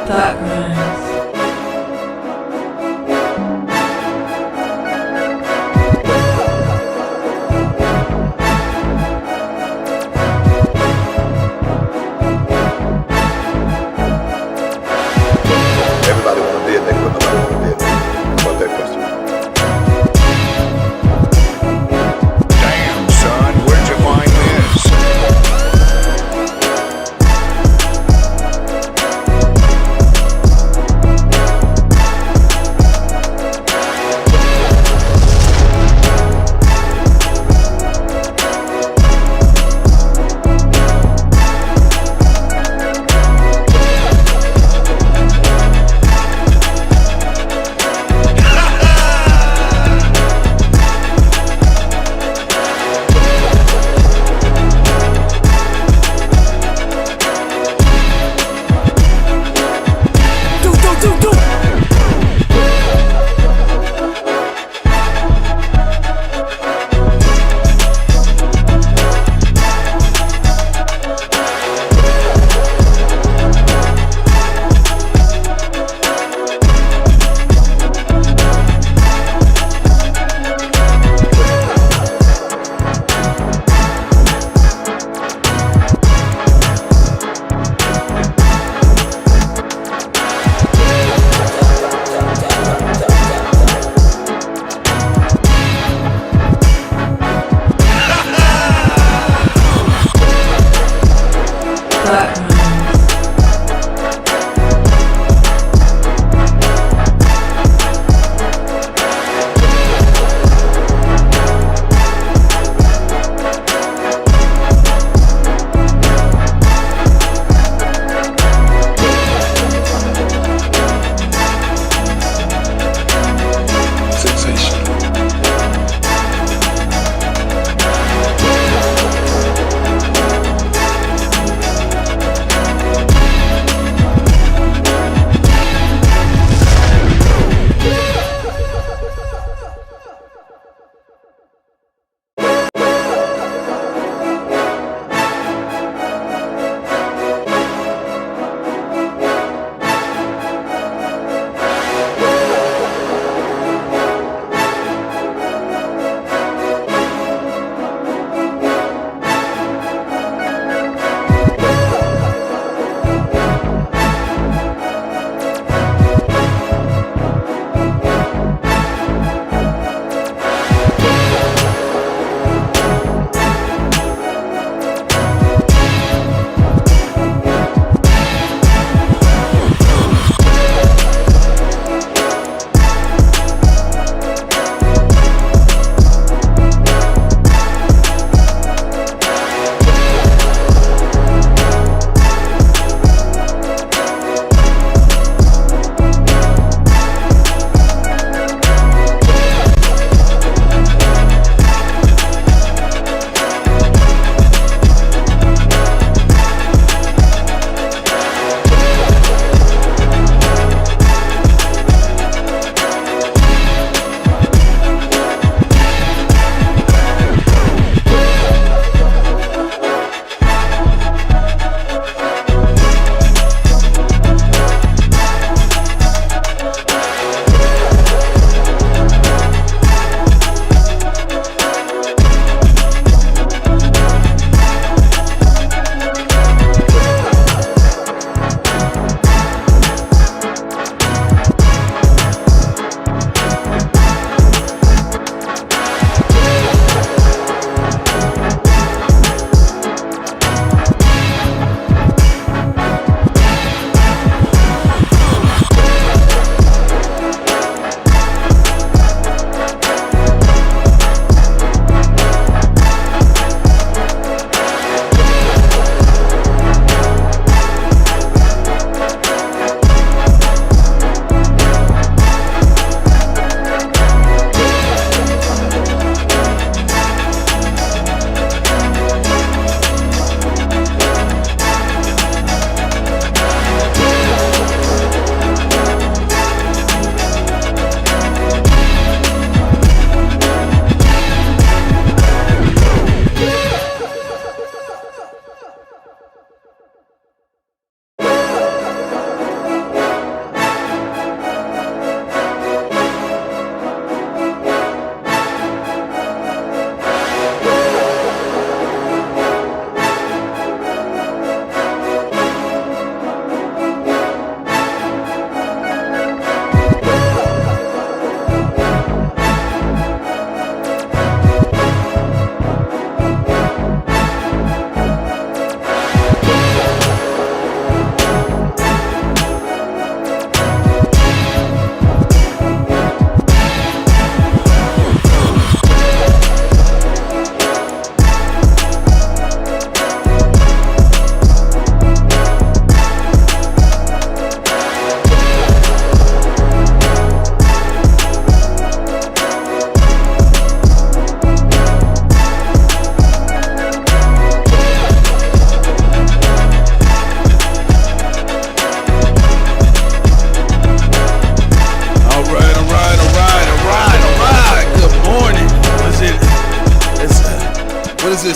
That Crimez. Everybody want to be a nigga, but nobody want to be a nigga. Fuck that question. Damn, son, where'd you find this?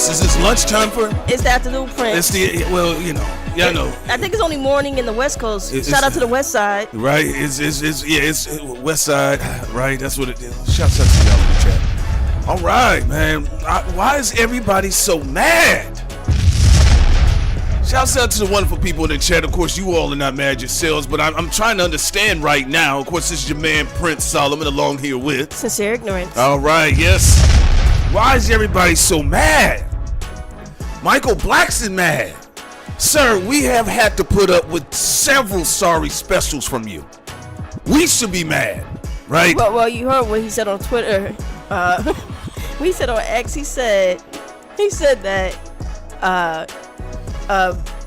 Is this lunchtime for? It's the afternoon Prince. I know. I think it's only morning in the West Coast. Shout out to the West Side. Right, it's West Side, right? That's what it is. Shouts out to y'all in the chat. All right, man. Why is everybody so mad? Shouts out to the wonderful people in the chat. Of course, you all are not mad yourselves, but I'm trying to understand right now. Of course, this is your man Prince Solomon along here with Sincere Ignorance. All right, yes. Why is everybody so mad? Michael Blackson mad. Sir, we have had to put up with several sorry specials from you. We should be mad, right? Well, you heard what he said on Twitter. What he said on X. He said that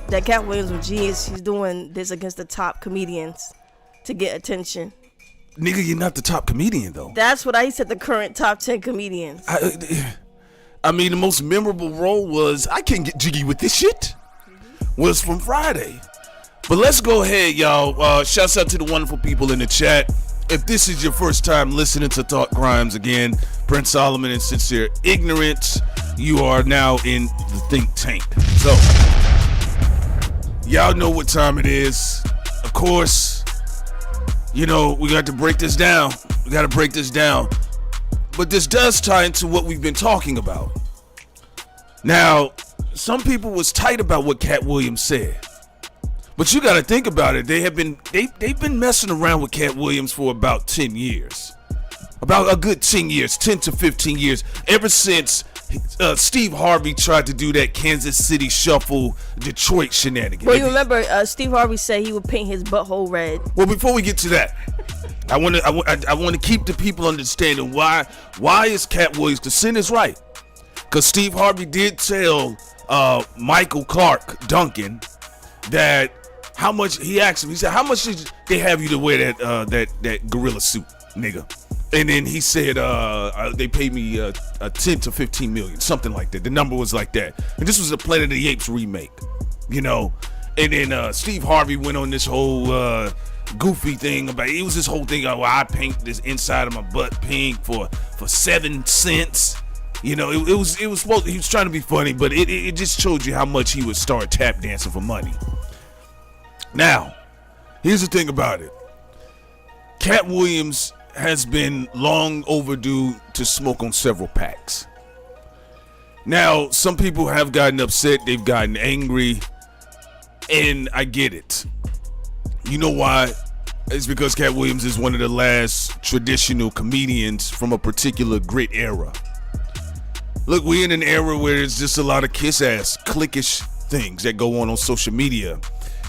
that Katt Williams was genius. He's doing this against the top comedians to get attention. Nigga, you're not the top comedian, though. That's what I said, the current top 10 comedians. I mean, the most memorable role was, I can't get jiggy with this shit, was from Friday. But let's go ahead, y'all. Shouts out to the wonderful people in the chat. If this is your first time listening to Talk Crimes, again, Prince Solomon and Sincere Ignorance, you are now in the think tank. So, y'all know what time it is. Of course, we got to break this down. But this does tie into what we've been talking about. Now, some people was tight about what Katt Williams said. But you got to think about it. They've been messing around with Katt Williams for about 10 years. About a good 10 years, 10 to 15 years. Ever since Steve Harvey tried to do that Kansas City Shuffle Detroit shenanigan. Well, you remember Steve Harvey said he would paint his butthole red. Well, before we get to that, I want to keep the people understanding why is Katt Williams, because sin is right. Because Steve Harvey did tell Michael Clark Duncan that how much, he asked him, he said, how much did they have you to wear that gorilla suit, nigga? And then he said, they paid me 10 to 15 million, something like that. The number was like that. And this was a Planet of the Apes remake, And then Steve Harvey went on this whole goofy thing about, it was this whole thing, I paint this inside of my butt pink for 7 cents. It was supposed, he was trying to be funny, but it just showed you how much he would start tap dancing for money. Now, here's the thing about it. Katt Williams has been long overdue to smoke on several packs. Now, some people have gotten upset, they've gotten angry, and I get it. You know why? It's because Katt Williams is one of the last traditional comedians from a particular great era. Look, we're in an era where there's just a lot of kiss-ass, cliquish things that go on social media.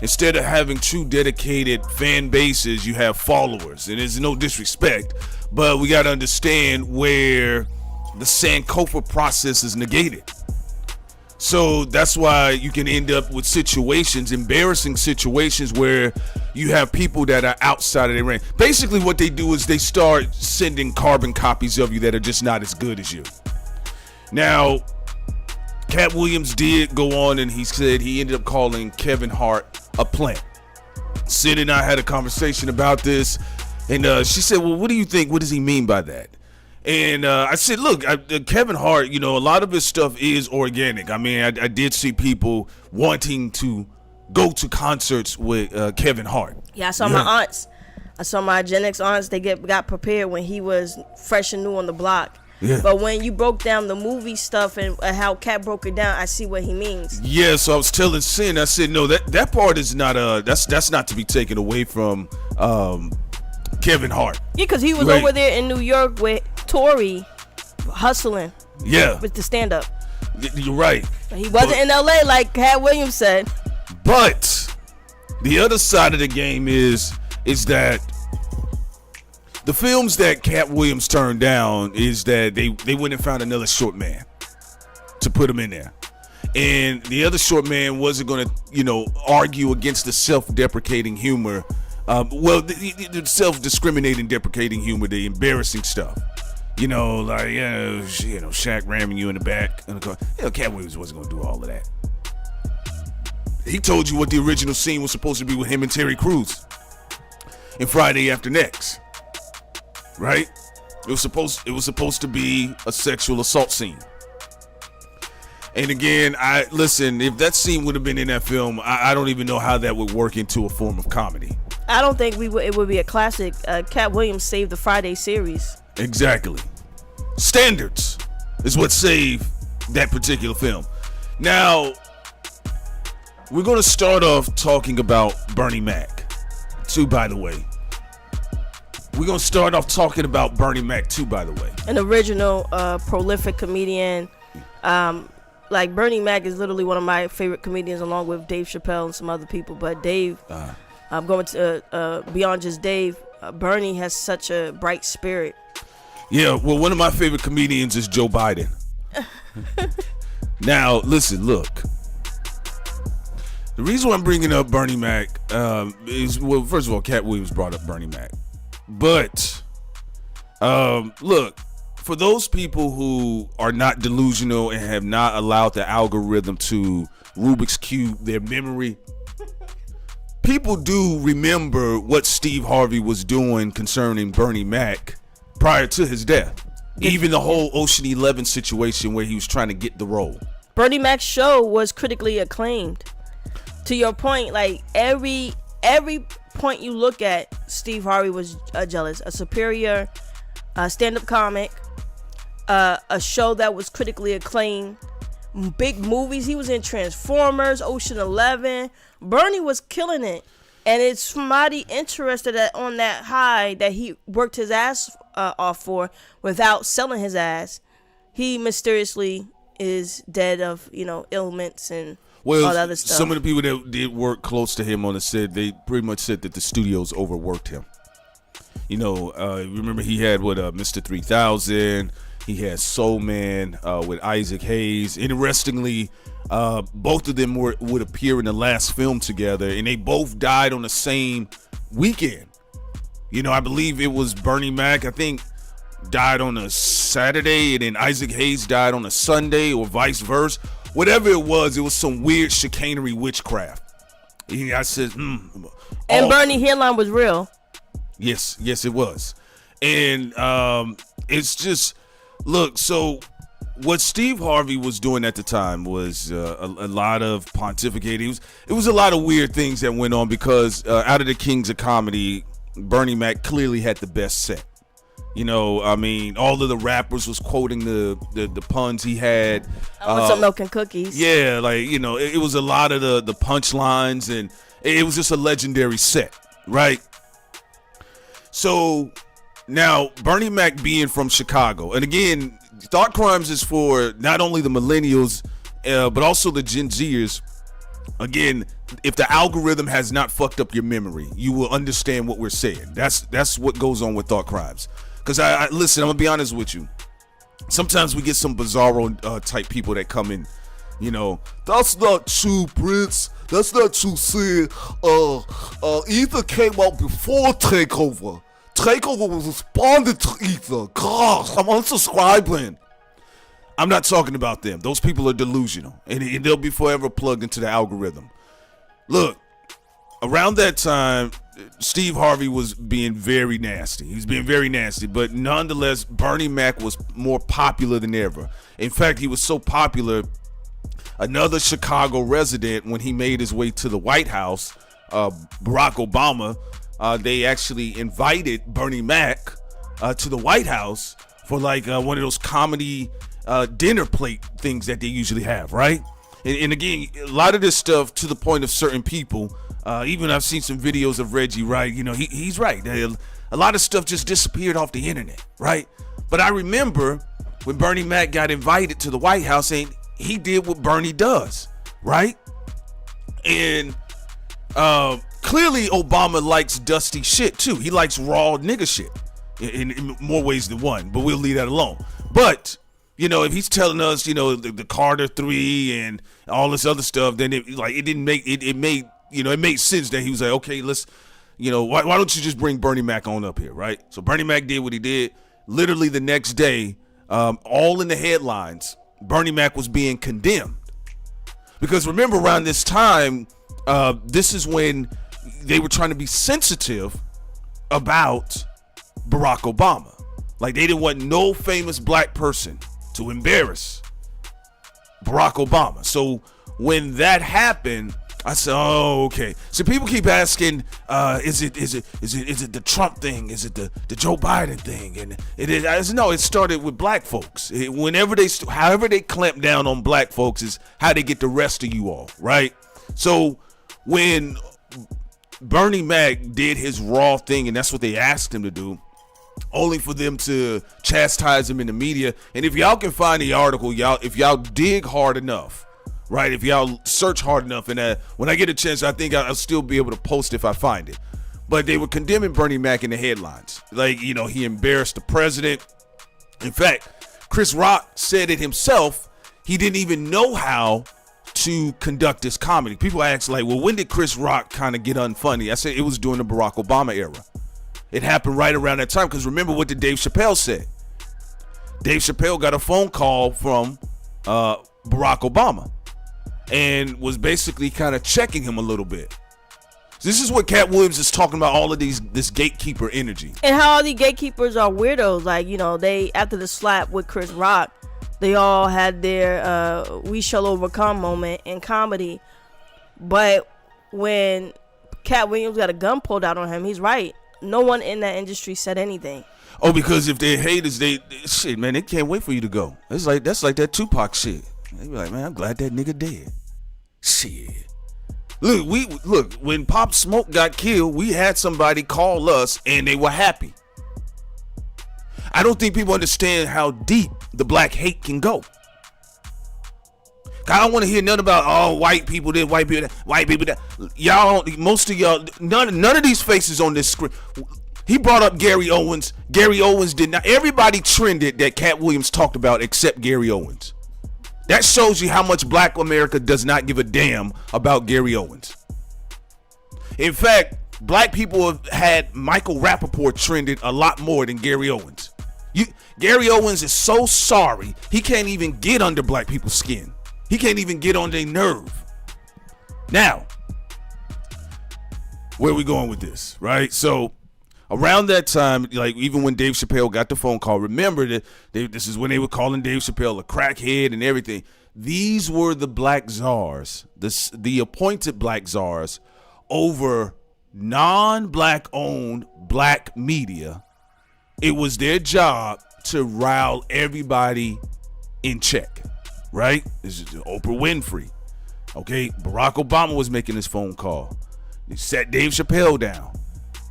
Instead of having true dedicated fan bases, you have followers. And there's no disrespect, but we got to understand where the Sankofa process is negated. So that's why you can end up with situations, embarrassing situations, where you have people that are outside of their range. Basically what they do is they start sending carbon copies of you that are just not as good as you. Now, Katt Williams did go on and he said he ended up calling Kevin Hart a plant. Sid and I had a conversation about this, and she said, well, what do you think? What does he mean by that? And I said, look, Kevin Hart, a lot of his stuff is organic. I mean, I did see people wanting to go to concerts with Kevin Hart. Yeah, I saw my aunts. I saw my Gen X aunts. They got prepared when he was fresh and new on the block. Yeah. But when you broke down the movie stuff and how Katt broke it down, I see what he means. Yeah, so I was telling Sin, I said, no, that part is not that's not to be taken away from Kevin Hart. Yeah, because he was over there in New York with Tory hustling. Yeah. With the stand-up. You're right. He wasn't in LA like Katt Williams said. But the other side of the game is that the films that Katt Williams turned down is that they went and found another short man to put him in there. And the other short man wasn't going to, argue against the self-deprecating humor. The self-discriminating, deprecating humor, the embarrassing stuff. Shaq ramming you in the back. Katt Williams wasn't going to do all of that. He told you what the original scene was supposed to be with him and Terry Crews in Friday After Next. Right? It was supposed to be a sexual assault scene. And again, listen, if that scene would have been in that film, I don't even know how that would work into a form of comedy. I don't think it would be a classic. Katt Williams saved the Friday series. Exactly. Standards is what saved that particular film. Now, we're going to start off talking about Bernie Mac, too, by the way. We're going to start off talking about Bernie Mac, too, by the way. An original, prolific comedian. Like, Bernie Mac is literally one of my favorite comedians, along with Dave Chappelle and some other people. But Dave, I'm going to, beyond just Dave, Bernie has such a bright spirit. Yeah, well, one of my favorite comedians is Joe Biden. Now, listen, look. The reason why I'm bringing up Bernie Mac is, well, first of all, Katt Williams brought up Bernie Mac. But, look, for those people who are not delusional and have not allowed the algorithm to Rubik's Cube their memory, people do remember what Steve Harvey was doing concerning Bernie Mac prior to his death. Even the whole Ocean 11 situation where he was trying to get the role. Bernie Mac's show was critically acclaimed. To your point, like every point you look at, Steve Harvey was jealous. A superior stand-up comic, a show that was critically acclaimed, big movies. He was in Transformers, Ocean 11. Bernie was killing it. And it's somebody interested on that high that he worked his ass off for without selling his ass. He mysteriously is dead of, ailments and all that other stuff. Some of the people that did work close to him on the set, they pretty much said that the studios overworked him. Remember he had Mr. 3000. He had Soul Man with Isaac Hayes. Interestingly, both of them would appear in the last film together, and they both died on the same weekend. I believe it was Bernie Mac, I think, died on a Saturday, and then Isaac Hayes died on a Sunday, or vice versa. Whatever it was some weird chicanery witchcraft. I said, And Bernie hairline was real. Yes, it was. And it's just, look, so what Steve Harvey was doing at the time was a lot of pontificating. It was a lot of weird things that went on because out of the kings of comedy, Bernie Mac clearly had the best set. All of the rappers was quoting the puns he had. I want some milk and cookies. Yeah, it was a lot of the punchlines, and it was just a legendary set, right? So now Bernie Mac being from Chicago, and again, Thought Crimes is for not only the millennials, but also the Gen Zers. Again, if the algorithm has not fucked up your memory, you will understand what we're saying. That's what goes on with Thought Crimes. Because I listen, I'm gonna be honest with you. Sometimes we get some bizarro type people that come in, that's not true, Prince. That's not true, Sid. Ether came out before Takeover. Takeover was responded to Ether. Gosh, I'm unsubscribing. I'm not talking about them. Those people are delusional, and they'll be forever plugged into the algorithm. Look, around that time, Steve Harvey was being very nasty. He was being very nasty, but nonetheless, Bernie Mac was more popular than ever. In fact, he was so popular, another Chicago resident, when he made his way to the White House, Barack Obama, they actually invited Bernie Mac to the White House for like one of those comedy dinner plate things that they usually have, right? And again, a lot of this stuff to the point of certain people, even I've seen some videos of Reggie Wright, he's right. A lot of stuff just disappeared off the internet, right? But I remember when Bernie Mac got invited to the White House, and he did what Bernie does, right? And clearly Obama likes dusty shit too. He likes raw nigga shit in more ways than one, but we'll leave that alone. But if he's telling us, the Carter 3 and all this other stuff, then it made sense that he was like, okay, let's, why don't you just bring Bernie Mac on up here, right? So Bernie Mac did what he did. Literally the next day, all in the headlines, Bernie Mac was being condemned. Because remember, around this time, this is when they were trying to be sensitive about Barack Obama. Like, they didn't want no famous black person to embarrass Barack Obama. So when that happened, I said, "Oh, okay." So people keep asking, "Is it the Trump thing? Is it the Joe Biden thing?" And I said, "No, it started with black folks. However they clamp down on black folks is how they get the rest of you all, right?" So when Bernie Mac did his raw thing, and that's what they asked him to do, only for them to chastise him in the media. And if y'all can find the article, if y'all dig hard enough. Right, if y'all search hard enough, and when I get a chance, I think I'll still be able to post if I find it. But they were condemning Bernie Mac in the headlines. Like, he embarrassed the president. In fact, Chris Rock said it himself. He didn't even know how to conduct his comedy. People ask, like, well, when did Chris Rock kind of get unfunny? I said it was during the Barack Obama era. It happened right around that time, because remember what Dave Chappelle said. Dave Chappelle got a phone call from Barack Obama, and was basically kind of checking him a little bit. This is what Katt Williams is talking about, all of this gatekeeper energy. And how all these gatekeepers are weirdos. Like, they, after the slap with Chris Rock, they all had their we shall overcome moment in comedy. But when Katt Williams got a gun pulled out on him, he's right. No one in that industry said anything. Oh, because if they're haters, shit, man, they can't wait for you to go. That's like that Tupac shit. They be like, man, I'm glad that nigga dead. Shit. Look, when Pop Smoke got killed, we had somebody call us and they were happy. I don't think people understand how deep the black hate can go. I don't want to hear nothing about white people did, white people that. Y'all, most of y'all, none of these faces on this screen. He brought up Gary Owens. Gary Owens did not. Everybody trended that Katt Williams talked about except Gary Owens. That shows you how much black America does not give a damn about Gary Owens. In fact, black people have had Michael Rappaport trended a lot more than Gary Owens. Gary Owens is so sorry, he can't even get under black people's skin. He can't even get on their nerve. Now, where are we going with this, right? So, around that time, like even when Dave Chappelle got the phone call, remember that this is when they were calling Dave Chappelle a crackhead and everything. These were the black czars, the appointed black czars over non-black owned black media. It was their job to rile everybody in check, right? This is Oprah Winfrey. Okay, Barack Obama was making this phone call. They sat Dave Chappelle down.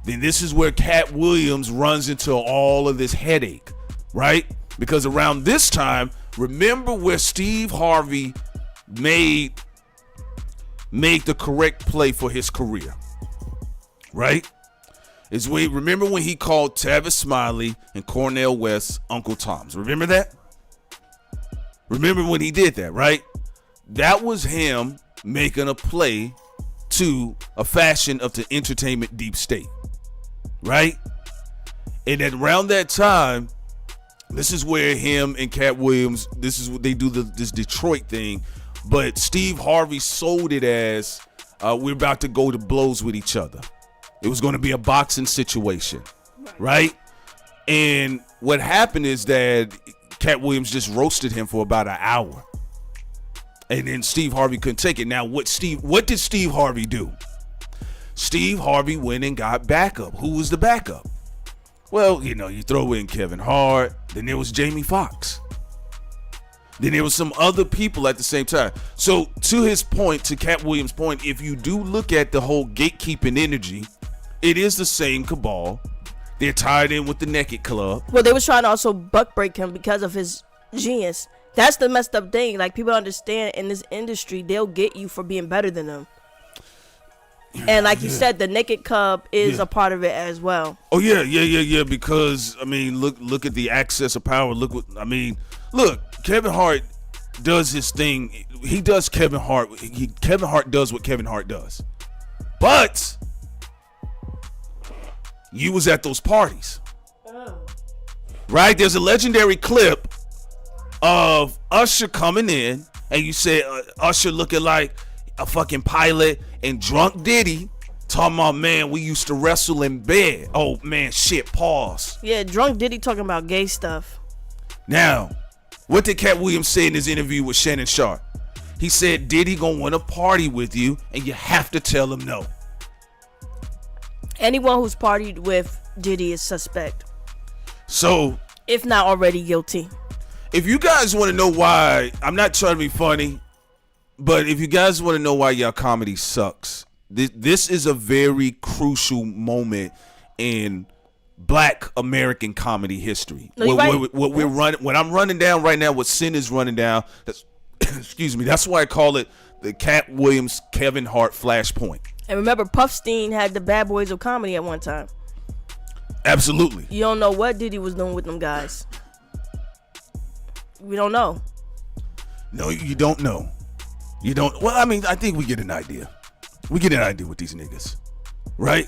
Then this is where Katt Williams runs into all of this headache, right? Because around this time, remember where Steve Harvey made the correct play for his career, right? Remember when he called Tavis Smiley and Cornel West Uncle Toms? Remember that? Remember when he did that, right? That was him making a play to a fashion of the entertainment deep state. Right? And then around that time, this is where him and Katt Williams, this is what they do, this Detroit thing. But Steve Harvey sold it as we're about to go to blows with each other. It was going to be a boxing situation. Right? And what happened is that Katt Williams just roasted him for about an hour. And then Steve Harvey couldn't take it. Now, what did Steve Harvey do? Steve Harvey went and got backup. Who was the backup? Well, you throw in Kevin Hart. Then there was Jamie Foxx. Then there was some other people at the same time. So to his point, to Katt Williams' point, if you do look at the whole gatekeeping energy, it is the same cabal. They're tied in with the Naked Club. Well, they was trying to also buck break him because of his genius. That's the messed up thing. Like, people understand in this industry, they'll get you for being better than them. And like you said, the Naked Club is a part of it as well. Oh yeah. Because look at the access of power. Look, Kevin Hart does his thing. He does Kevin Hart. Kevin Hart does what Kevin Hart does. But you was at those parties, right? There's a legendary clip of Usher coming in, and you said Usher looking like a fucking pilot, and Drunk Diddy talking about, man, we used to wrestle in bed. Oh man, shit, pause. Yeah, Drunk Diddy talking about gay stuff. Now, What did Katt Williams say in his interview with Shannon Sharp? He said Diddy gonna want to party with you, and you have to tell him no. Anyone who's partied with Diddy is suspect. So, if not already guilty. If you guys want to know why, I'm not trying to be funny, but if you guys want to know why y'all comedy sucks, this is a very crucial moment in Black American comedy history. No, what I'm running down right now, what Sin is running down, that's, excuse me, that's why I call it the Katt Williams, Kevin Hart Flashpoint. And remember, Puffstein had the Bad Boys of Comedy at one time. Absolutely. You don't know what Diddy was doing with them guys. We don't know. No, you don't know. You don't. Well, I mean, I think we get an idea. We get an idea with these niggas, right?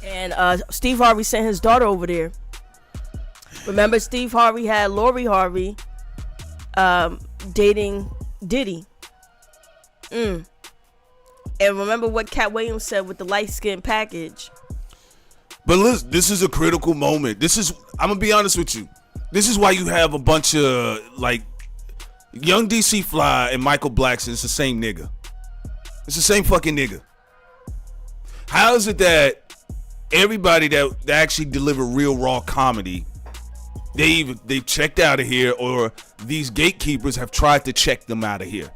And Steve Harvey sent his daughter over there. Remember, Steve Harvey had Lori Harvey dating Diddy. And remember what Katt Williams said with the light-skinned package. But listen, this is a critical moment. I'm gonna be honest with you. This is why you have a bunch of like Young DC Fly and Michael Blackson. It's the same nigga. It's the same fucking nigga. How is it that everybody that actually deliver real raw comedy, they've checked out of here, or these gatekeepers have tried to check them out of here?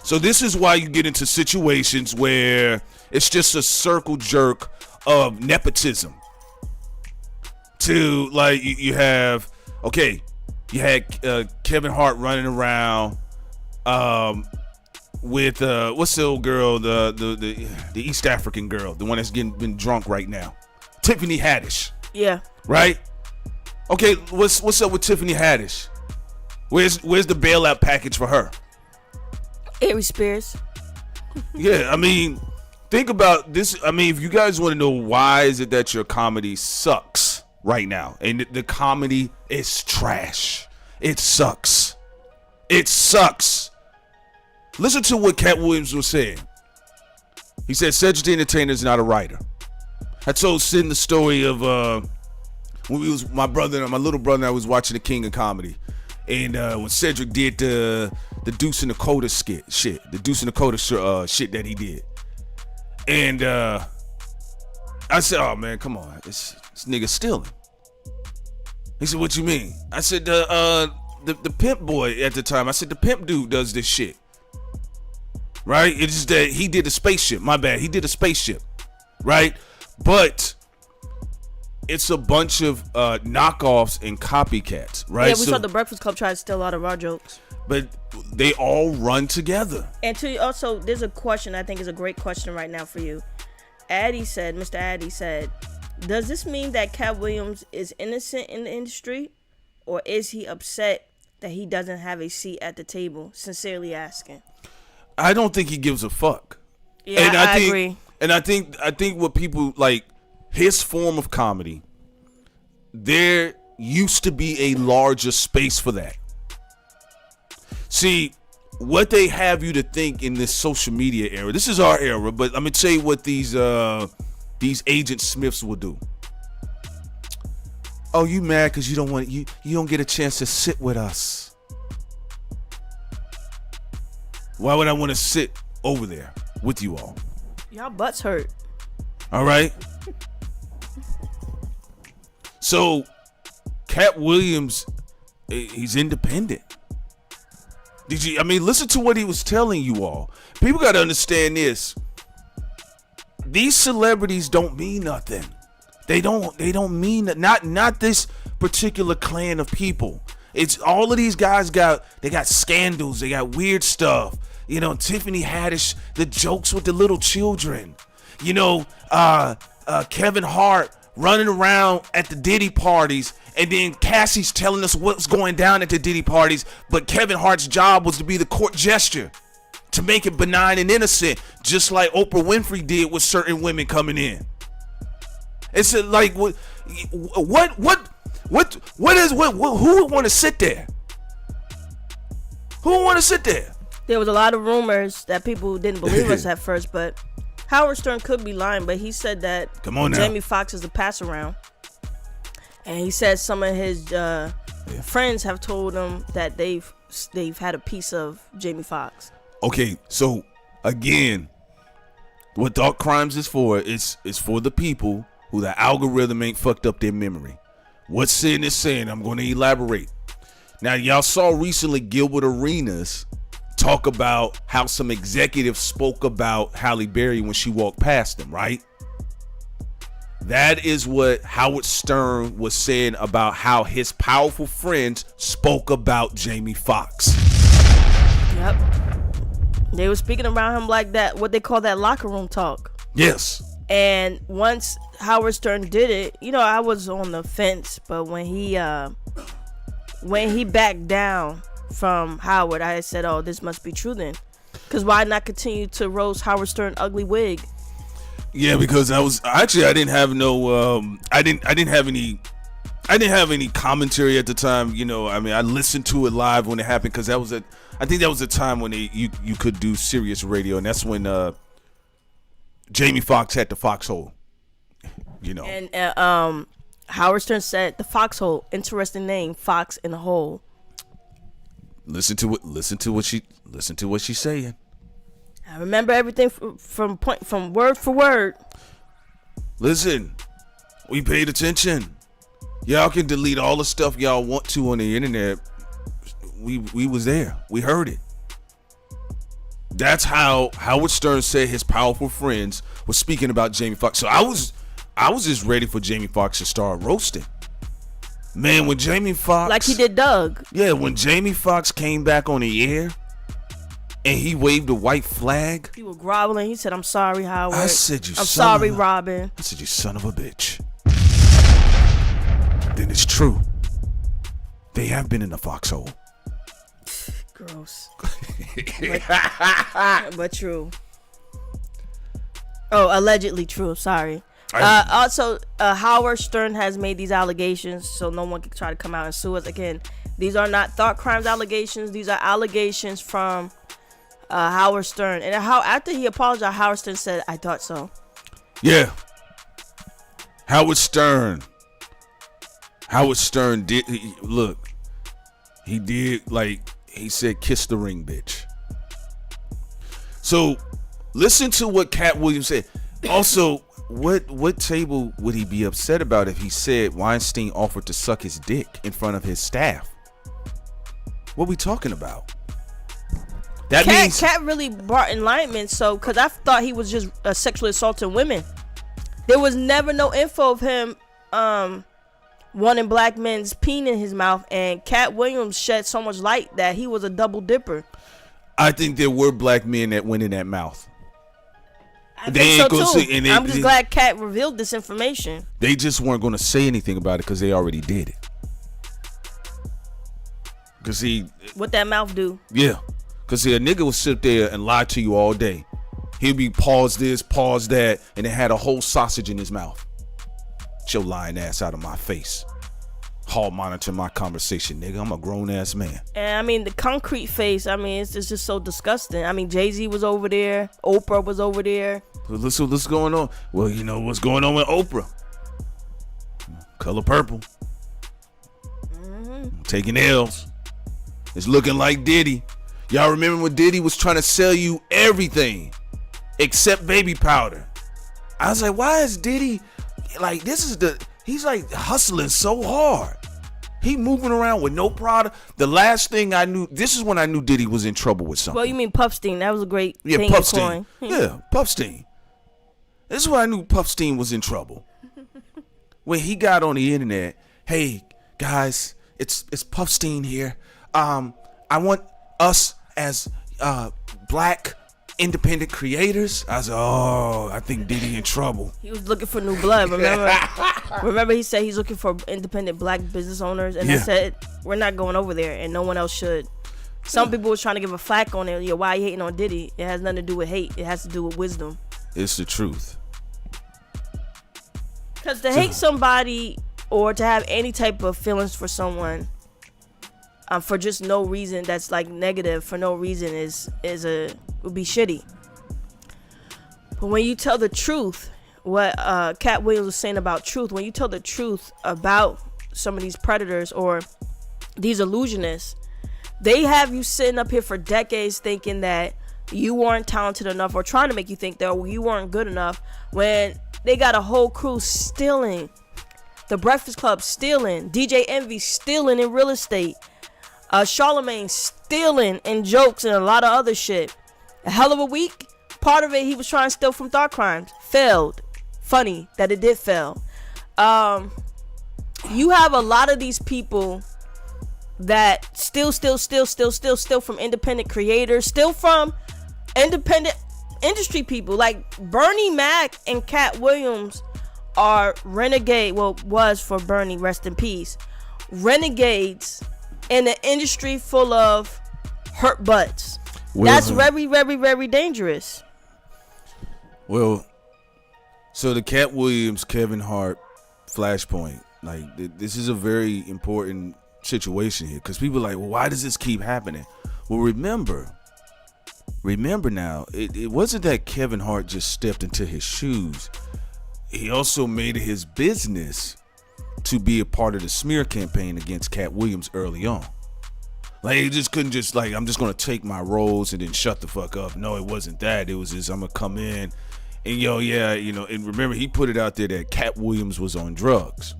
So this is why you get into situations where it's just a circle jerk of nepotism. To like you had Kevin Hart running around with what's the old girl, the East African girl, the one that's been drunk right now, Tiffany Haddish. Yeah. Right. Okay, what's up with Tiffany Haddish? Where's the bailout package for her? Avery Spears. Yeah, I mean, think about this. I mean, if you guys want to know why is it that your comedy sucks right now, and the comedy is trash, it sucks. It sucks. Listen to what Katt Williams was saying. He said Cedric the Entertainer is not a writer. I told Sid the story of when my little brother and I was watching the King of Comedy, and when Cedric did the Deuce and Dakota shit that he did, and I said, "Oh man, come on, this nigga stealing." He said, "What you mean?" I said, "The pimp boy at the time." I said, "The pimp dude does this shit, right? It's just that he did a spaceship. My bad, he did a spaceship, right? But it's a bunch of knockoffs and copycats, right?" Yeah, we saw the Breakfast Club try to steal a lot of our jokes. But they all run together. And also, there's a question I think is a great question right now for you. Mr. Addy said, does this mean that Katt Williams is innocent in the industry, or is he upset that he doesn't have a seat at the table? Sincerely asking. I don't think he gives a fuck. Yeah, and I agree. And I think what people like, his form of comedy, there used to be a larger space for that. See, what they have you to think in this social media era, this is our era, but I'm gonna tell you what these Agent Smiths will do. Oh, you mad because you don't get a chance to sit with us. Why would I want to sit over there with you all? Y'all butts hurt. All right. So, Katt Williams, he's independent. Listen to what he was telling you all. People got to understand this. These celebrities don't mean nothing. They don't mean not this particular clan of people. It's all of these guys got scandals. They got weird stuff. Tiffany Haddish, the jokes with the little children. Kevin Hart running around at the Diddy parties, and then Cassie's telling us what's going down at the Diddy parties, but Kevin Hart's job was to be the court gesture, to make it benign and innocent, just like Oprah Winfrey did with certain women coming in. It's like who would want to sit there? Who would want to sit there? There was a lot of rumors that people didn't believe us at first, but Howard Stern could be lying, but he said that Jamie Foxx is a pass around. And he said some of his friends have told him that they've had a piece of Jamie Foxx. Okay, so again, what Thought Crimes is for is for the people who the algorithm ain't fucked up their memory. What Sin is saying, I'm going to elaborate. Now, y'all saw recently Gilbert Arenas talk about how some executives spoke about Halle Berry when she walked past them, right? That is what Howard Stern was saying about how his powerful friends spoke about Jamie Foxx. Yep. They were speaking around him like that, what they call that locker room talk. Yes. And once Howard Stern did it, I was on the fence, but when he backed down from Howard, I said, "Oh, this must be true then." Because why not continue to roast Howard Stern ugly wig? Yeah, because I didn't have any commentary at the time. I listened to it live when it happened because I think that was a time when you could do serious radio, and that's when Jamie Foxx had the foxhole. And Howard Stern said the foxhole, interesting name, fox in a hole. Listen to what she's saying. I remember everything from word for word. Listen, we paid attention. Y'all can delete all the stuff y'all want to on the internet. We was there. We heard it. That's how Howard Stern said his powerful friends were speaking about Jamie Foxx. So I was just ready for Jamie Foxx to start roasting. Man, when Jamie Foxx, like he did Doug. Yeah, when Jamie Foxx came back on the air and he waved a white flag. He was groveling. He said, "I'm sorry, Howard." I said, "I'm sorry, Robin." I said, "You son of a bitch." Then it's true. They have been in the foxhole. Gross. but true. Oh, allegedly true. Sorry. Also, Howard Stern has made these allegations, so no one can try to come out and sue us. Again, these are not Thought Crimes allegations. These are allegations from Howard Stern. And after he apologized, Howard Stern said, "I thought so." Yeah. Howard Stern did. He did, like he said, "Kiss the ring, bitch." So, listen to what Katt Williams said. Also, what table would he be upset about if he said Weinstein offered to suck his dick in front of his staff? What we talking about? That means Katt really brought enlightenment. So, because I thought he was just sexually assaulting women. There was never no info of him wanting black men's peen in his mouth, and Katt Williams shed so much light that he was a double dipper. I think there were black men that went in that mouth. I think so too. I'm just glad Katt revealed this information. They just weren't going to say anything about it because they already did it. Because what that mouth do? Yeah, because a nigga will sit there and lie to you all day. He'll be pause this, pause that, and it had a whole sausage in his mouth. Get your lying ass out of my face. Hall monitor my conversation, nigga. I'm a grown ass man. And I mean, the concrete face, it's just so disgusting. Jay-Z was over there. Oprah was over there. Listen, what's going on? Well, you know what's going on with Oprah. Color purple. Taking L's. It's looking like Diddy. Y'all remember when Diddy was trying to sell you everything except baby powder? I was like, why is Diddy like he's like hustling so hard. He moving around with no product. The last thing I knew, this is when I knew Diddy was in trouble with something. Well, you mean Puffstein. That was a great thing. Puffstein. Yeah, Puffstein. This is when I knew Puffstein was in trouble. When he got on the internet, "Hey guys, it's Puffstein here. I want us as black independent creators." I was like, "Oh, I think Diddy in trouble." He was looking for new blood. Remember he said he's looking for independent black business owners, and I said we're not going over there, and no one else should. Some people was trying to give a flack on it. Why you hating on Diddy? It has nothing to do with hate. It has to do with wisdom. It's the truth. Because to hate somebody or to have any type of feelings for someone for just no reason that's like negative for no reason would be shitty. But when you tell the truth, what Katt Williams was saying about truth, when you tell the truth about some of these predators or these illusionists, they have you sitting up here for decades thinking that you weren't talented enough, or trying to make you think that you weren't good enough, when they got a whole crew stealing. The Breakfast Club stealing. DJ Envy stealing in real estate. Charlemagne stealing in jokes and a lot of other shit. A hell of a week. Part of it he was trying to steal from Thought Crimes. Failed. Funny that it did fail. You have a lot of these people that steal from independent creators, steal from independent industry people. Like Bernie Mac and Katt Williams are renegade. Well, was for Bernie, rest in peace. Renegades in an industry full of hurt butts. Well, that's very, very, very dangerous. Well, so the Katt Williams, Kevin Hart, Flashpoint, like this is a very important situation here, because people are like, well, why does this keep happening? Well, remember now, it wasn't that Kevin Hart just stepped into his shoes. He also made it his business to be a part of the smear campaign against Katt Williams early on. Like, he just couldn't just like, I'm just gonna take my roles and then shut the fuck up. No, it wasn't that. It was just, I'm gonna come in and and remember, he put it out there that Katt Williams was on drugs,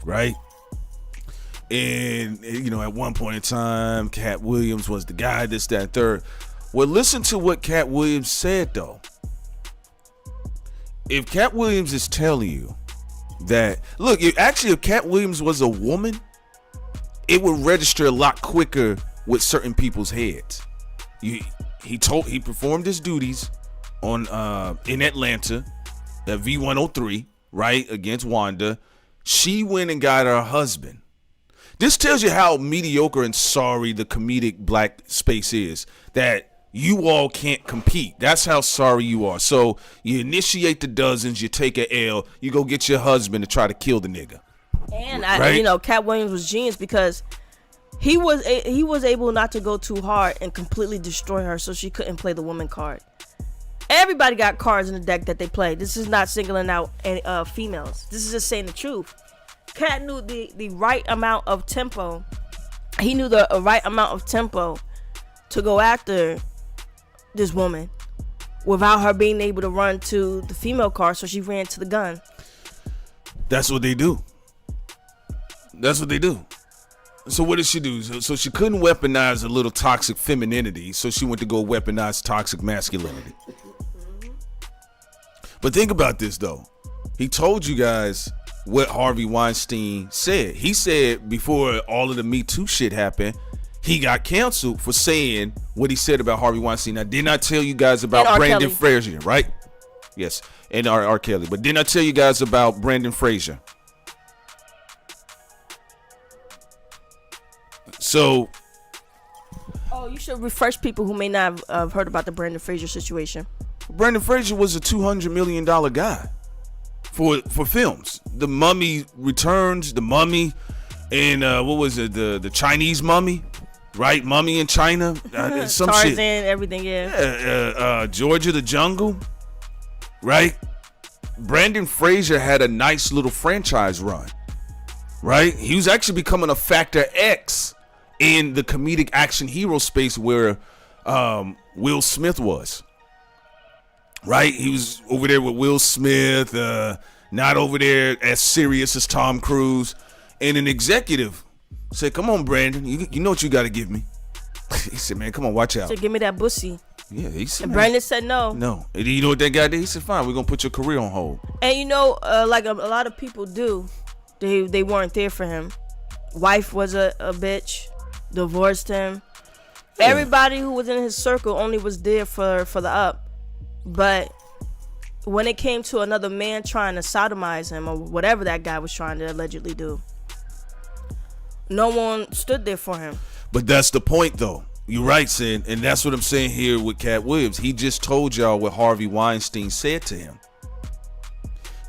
right? And at one point in time, Katt Williams was the guy, this, that, and third. Well, listen to what Katt Williams said though. If Katt Williams is telling you that, look, if Katt Williams was a woman, it would register a lot quicker with certain people's heads. He performed his duties on in Atlanta at V103, right, against Wanda. She went and got her husband. This tells you how mediocre and sorry the comedic black space is, that you all can't compete. That's how sorry you are. So you initiate the dozens, you take an L, you go get your husband to try to kill the nigga. And right? Katt Williams was genius because he was able not to go too hard and completely destroy her, so she couldn't play the woman card. Everybody got cards in the deck that they play. This is not singling out females. This is just saying the truth. Katt knew the right amount of tempo. He knew the right amount of tempo to go after this woman without her being able to run to the female card, so she ran to the gun. That's what they do. So what did she do? So she couldn't weaponize a little toxic femininity, so she went to go weaponize toxic masculinity. But think about this though. He told you guys what Harvey Weinstein said. He said before all of the Me Too shit happened, he got canceled for saying what he said about Harvey Weinstein. I did not tell you guys about Brandon Frazier, right? Yes, and R. Kelly. But didn't I tell you guys about Brandon Frazier? So, you should refresh people who may not have heard about the Brandon Frazier situation. Brandon Frazier was a $200 million guy for films. The Mummy Returns, The Mummy, and what was it? The Chinese Mummy, right? Mummy in China, some Tarzan, shit. Everything, yeah. Georgia the Jungle, right? Brandon Frazier had a nice little franchise run, right? He was actually becoming a Factor X in the comedic action hero space where Will Smith was, right? He was over there with Will Smith, not over there as serious as Tom Cruise. And an executive said, come on, Brandon, you know what you got to give me. He said, man, come on, watch out. So give me that bussy. Yeah, he said, and Brandon said no. No. And you know what that guy did? He said, fine, we're going to put your career on hold. And like a lot of people do, they weren't there for him. Wife was a bitch, divorced him. Yeah. Everybody who was in his circle only was there for the up. But when it came to another man trying to sodomize him or whatever that guy was trying to allegedly do, no one stood there for him. But that's the point, though. You're right, Sin. And that's what I'm saying here with Katt Williams. He just told y'all what Harvey Weinstein said to him.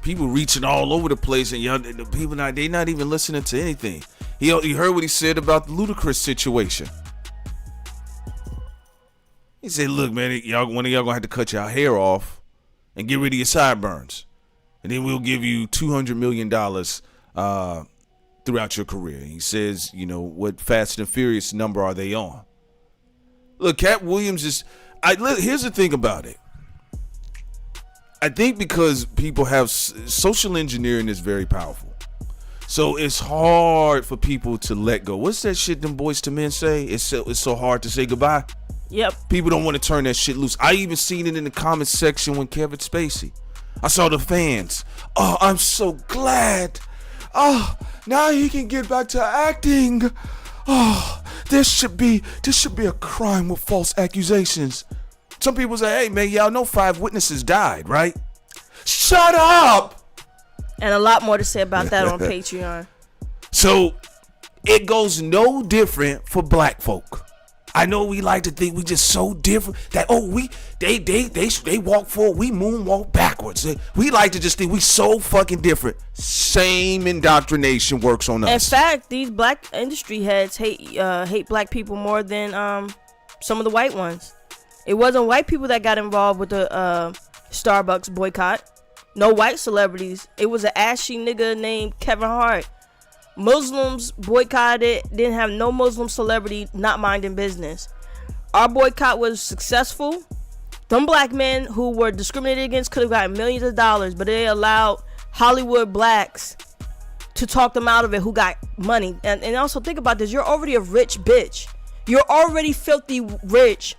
People reaching all over the place, and y'all, the people they not even listening to anything. He heard what he said about the Ludacris situation. He said, look, man, one of y'all gonna have to cut your hair off and get rid of your sideburns. And then we'll give you $200 million throughout your career. He says, you know, what Fast and Furious number are they on? Look, Katt Williams is. Here's the thing about it. I think because people have social engineering is very powerful, so it's hard for people to let go. What's that shit them Boys to Men say? It's so hard to say goodbye. Yep. People don't want to turn that shit loose. I even seen it in the comment section when Kevin Spacey. I saw the fans. Oh, I'm so glad. Oh, now he can get back to acting. Oh, this should be a crime with false accusations. Some people say, hey man, y'all know 5 witnesses died, right? Shut up! And a lot more to say about that on Patreon. So it goes no different for black folk. I know we like to think we just so different that they walk forward, we moonwalk backwards. We like to just think we so fucking different. Same indoctrination works on us. In fact, these black industry heads hate black people more than some of the white ones. It wasn't white people that got involved with the Starbucks boycott. No white celebrities. It was an ashy nigga named Kevin Hart. Muslims boycotted, didn't have no Muslim celebrity not minding business. Our boycott was successful. Them black men who were discriminated against could have gotten millions of dollars, but they allowed Hollywood blacks to talk them out of it who got money. And also think about this, you're already a rich bitch. You're already filthy rich.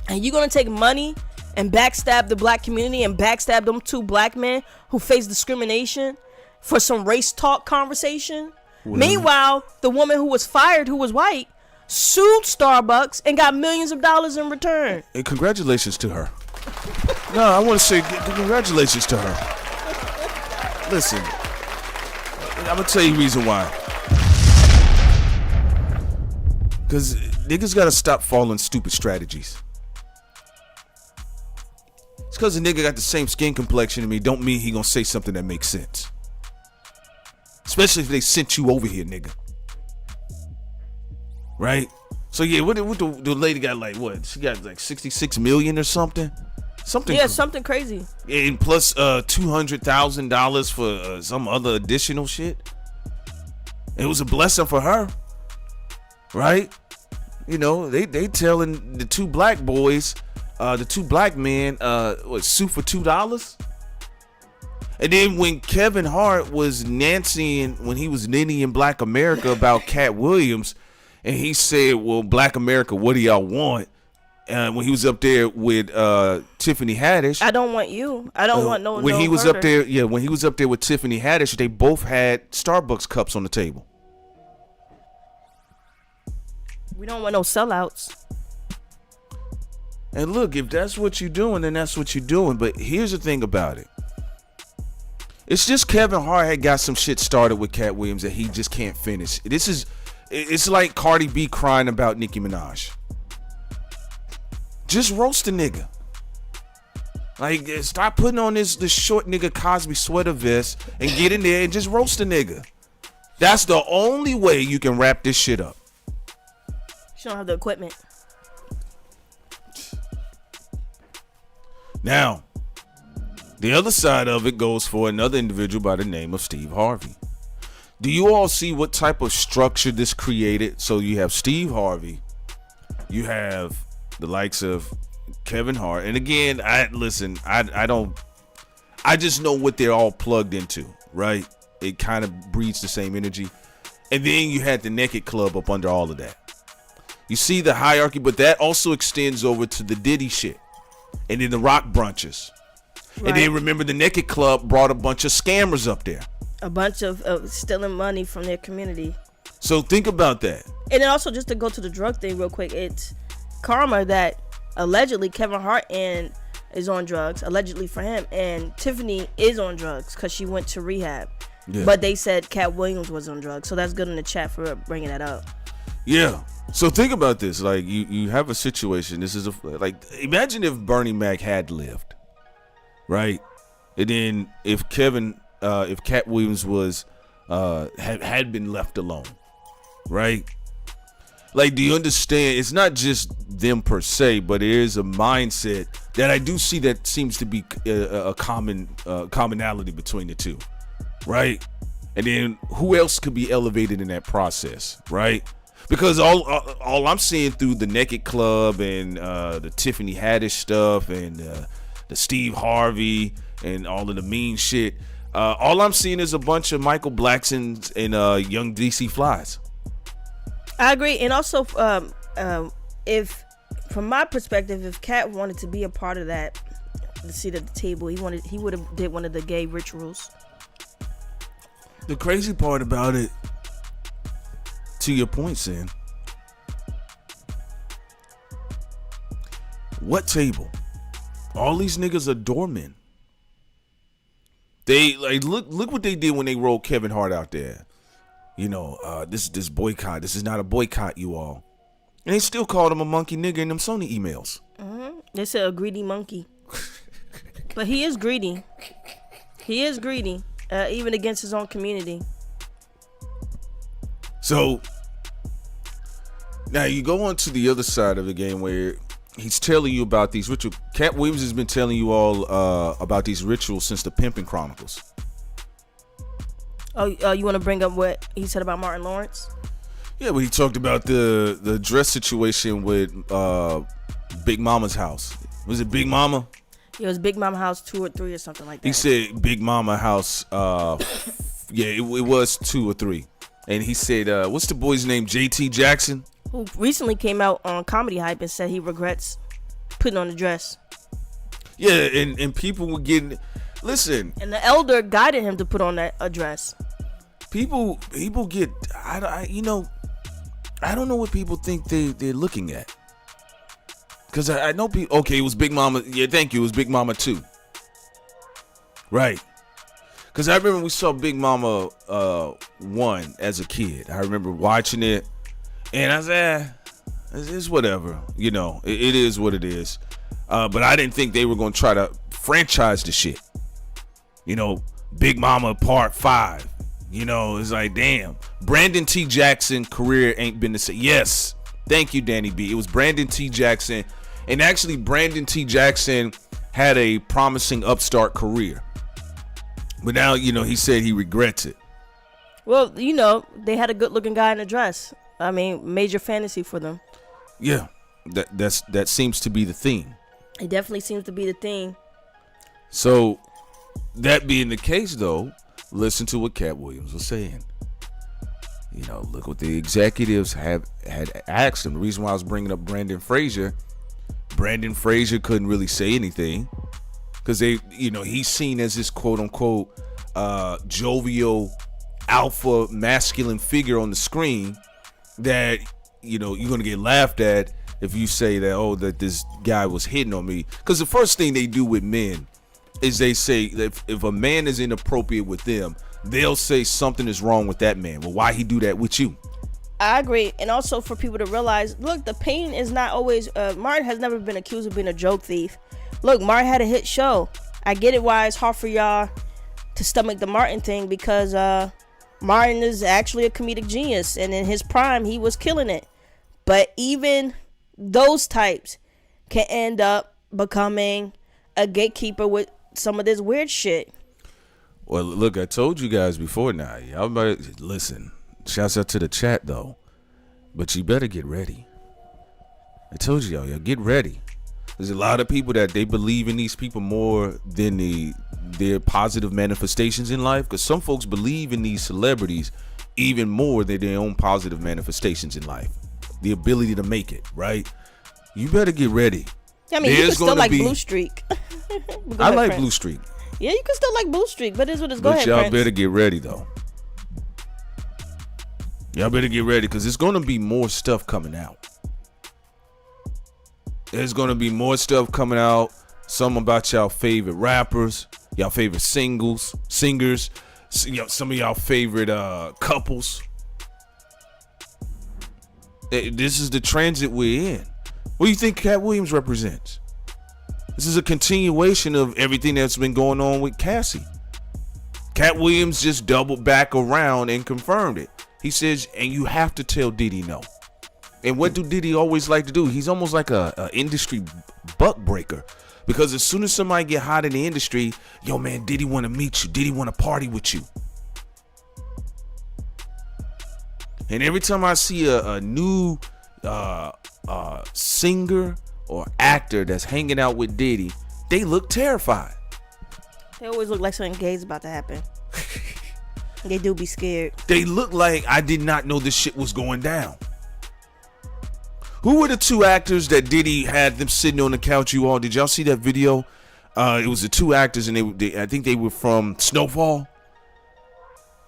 And you're going to take money and backstab the black community and backstab them 2 black men who face discrimination for some race talk conversation? Well, meanwhile, the woman who was fired, who was white, sued Starbucks and got millions of dollars in return. And congratulations to her. No, I want to say congratulations to her. Listen, I'm going to tell you the reason why. Because niggas got to stop following stupid strategies. It's because a nigga got the same skin complexion to me don't mean he going to say something that makes sense. Especially if they sent you over here, nigga. Right? So yeah, what the lady got like what? She got like 66 million or something? Something crazy. And plus $200,000 for some other additional shit. It was a blessing for her. Right? You know, they telling the 2 black boys, the 2 black men, sue for $2? And then when Kevin Hart was Nancying, when he was Ninny in Black America about Katt Williams, and he said, well, Black America, what do y'all want? When he was up there with Tiffany Haddish. I don't want you. I don't want no When he was murder. up there, when he was up there with Tiffany Haddish, they both had Starbucks cups on the table. We don't want no sellouts. And look, if that's what you're doing, then that's what you're doing. But here's the thing about it. It's just Kevin Hart had got some shit started with Katt Williams that he just can't finish. It's like Cardi B crying about Nicki Minaj. Just roast a nigga. Like, stop putting on this short nigga Cosby sweater vest and get in there and just roast a nigga. That's the only way you can wrap this shit up. She don't have the equipment. Now, the other side of it goes for another individual by the name of Steve Harvey. Do you all see what type of structure this created? So you have Steve Harvey, you have the likes of Kevin Hart, and again, I just know what they're all plugged into, right? It kind of breeds the same energy. And then you had the Naked Club up under all of that. You see the hierarchy, but that also extends over to the Diddy shit, and then the rock brunches. Right. And then remember the Naked Club brought a bunch of scammers up there. A bunch of stealing money from their community. So think about that. And then also just to go to the drug thing real quick, it's karma that allegedly Kevin Hart is on drugs, allegedly for him, and Tiffany is on drugs because she went to rehab. Yeah. But they said Katt Williams was on drugs, so that's good in the chat for bringing that up. Yeah. So think about this. Like you have a situation. This is imagine if Bernie Mac had lived. Right, and then if Katt Williams was had been left alone, right? Like, do you understand? It's not just them per se, but there is a mindset that I do see that seems to be a commonality between the two, right? And then who else could be elevated in that process, right? Because all I'm seeing through the Naked Club and the Tiffany Haddish stuff and the Steve Harvey and all of the mean shit, all I'm seeing is a bunch of Michael Blacksons and young DC Flies. I agree. And also, if from my perspective, if Katt wanted to be a part of that, the seat at the table, he would have did one of the gay rituals. The crazy part about it, to your point, Sin, what table? All these niggas are doormen. They like look what they did when they rolled Kevin Hart out there. You know, this boycott. This is not a boycott, you all. And they still called him a monkey nigga in them Sony emails. Mm-hmm. They said a greedy monkey. But he is greedy. He is greedy, even against his own community. So now you go on to the other side of the game where he's telling you about these rituals. Katt Williams has been telling you all about these rituals since the Pimpin' Chronicles. Oh, you want to bring up what he said about Martin Lawrence? Yeah, well, he talked about the dress situation with Big Mama's house. Was it Big Mama? It was Big Mama House 2 or 3 or something like that. He said Big Mama House. Yeah, it was 2 or 3. And he said, what's the boy's name? JT Jackson? Who recently came out on Comedy Hype and said he regrets putting on the dress. Yeah, and people were getting... Listen. And the elder guided him to put on a dress. People get... I don't know what people think they're looking at. Because I know people... Okay, it was Big Mama... Yeah, thank you. It was Big Mama 2. Right. Because I remember we saw Big Mama 1 as a kid. I remember watching it. And I said, it's whatever. You know, it is what it is. But I didn't think they were going to try to franchise the shit. You know, Big Mama Part 5. You know, it's like, damn. Brandon T. Jackson career ain't been the same. Yes. Thank you, Danny B. It was Brandon T. Jackson. And actually, Brandon T. Jackson had a promising upstart career. But now, you know, he said he regrets it. Well, you know, they had a good-looking guy in a dress. I mean, major fantasy for them. Yeah, that seems to be the theme. It definitely seems to be the theme. So, that being the case, though, listen to what Katt Williams was saying. You know, look what the executives had asked him. The reason why I was bringing up Brandon Fraser couldn't really say anything because he's seen as this quote unquote jovial alpha masculine figure on the screen that, you know, you're gonna get laughed at if you say that this guy was hitting on me. Because the first thing they do with men is they say that if a man is inappropriate with them, they'll say something is wrong with that man. Well, why he do that with you? I agree. And also for people to realize, look, the pain is not always... Martin has never been accused of being a joke thief. Look, Martin had a hit show. I get it why it's hard for y'all to stomach the Martin thing because Martin is actually a comedic genius. And in his prime, he was killing it. But even those types can end up becoming a gatekeeper with some of this weird shit. Well, look, I told you guys before now. Y'all better listen. Shouts out to the chat, though. But you better get ready. I told y'all, get ready. There's a lot of people that they believe in these people more than their positive manifestations in life. Because some folks believe in these celebrities even more than their own positive manifestations in life. The ability to make it, right? You better get ready. I mean, you can still like Blue Streak. I like Blue Streak. Yeah, you can still like Blue Streak, but it's what it's. Go ahead, y'all Prince. better get ready, though. Y'all better get ready, because there's going to be more stuff coming out. There's going to be more stuff coming out. Some about y'all favorite rappers, y'all favorite singers, some of y'all favorite couples. This is the transit we're in. What do you think Katt Williams represents? This is a continuation of everything that's been going on with Cassie. Katt Williams just doubled back around and confirmed it. He says, and you have to tell Diddy no. And what do Diddy always like to do? He's almost like a industry buck breaker. Because as soon as somebody get hot in the industry, yo man, Diddy want to meet you. Diddy want to party with you. And every time I see a new singer or actor that's hanging out with Diddy, they look terrified. They always look like something gay is about to happen. They do be scared. They look like I did not know this shit was going down. Who were the two actors that Diddy had them sitting on the couch? You all, did y'all see that video? It was the two actors, and I think they were from Snowfall.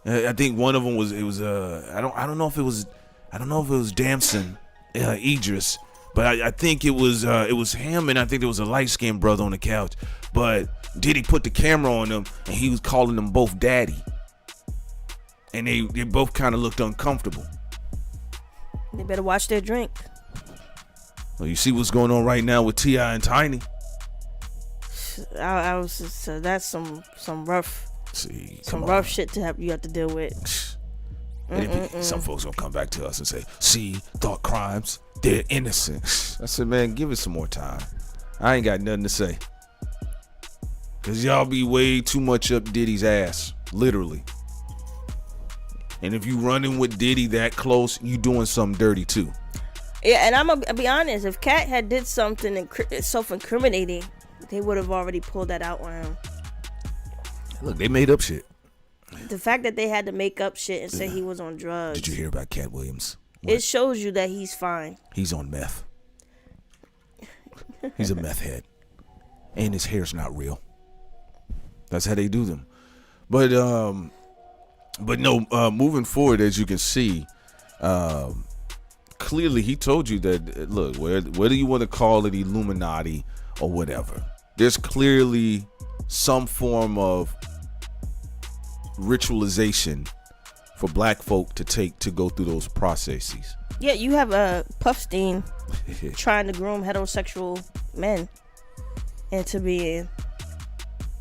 I think one of them was I don't know if it was Damson Idris, but I think it was him, and I think there was a light-skinned brother on the couch. But Diddy put the camera on them, and he was calling them both daddy, and they both kind of looked uncomfortable. They better watch their drink. Well, you see what's going on right now with T.I. and Tiny. I was just, that's some rough. See, some rough shit you have to deal with. Some folks gonna come back to us and say, see, thought crimes, they're innocent. I said, man, give it some more time. I ain't got nothing to say. Cause y'all be way too much up Diddy's ass, literally. And if you running with Diddy that close, you doing something dirty too. Yeah, and I'm gonna be honest, if Katt had did something self-incriminating, they would have already pulled that out on him. Look, they made up shit. The fact that they had to make up shit and say he was on drugs. Did you hear about Katt Williams? What? It shows you that he's fine. He's on meth. He's a meth head. And his hair's not real. That's how they do them. But no, moving forward, as you can see, clearly he told you that, look, whether you want to call it Illuminati or whatever, there's clearly some form of ritualization for black folk to go through those processes. Yeah, you have Puffstein trying to groom heterosexual men into being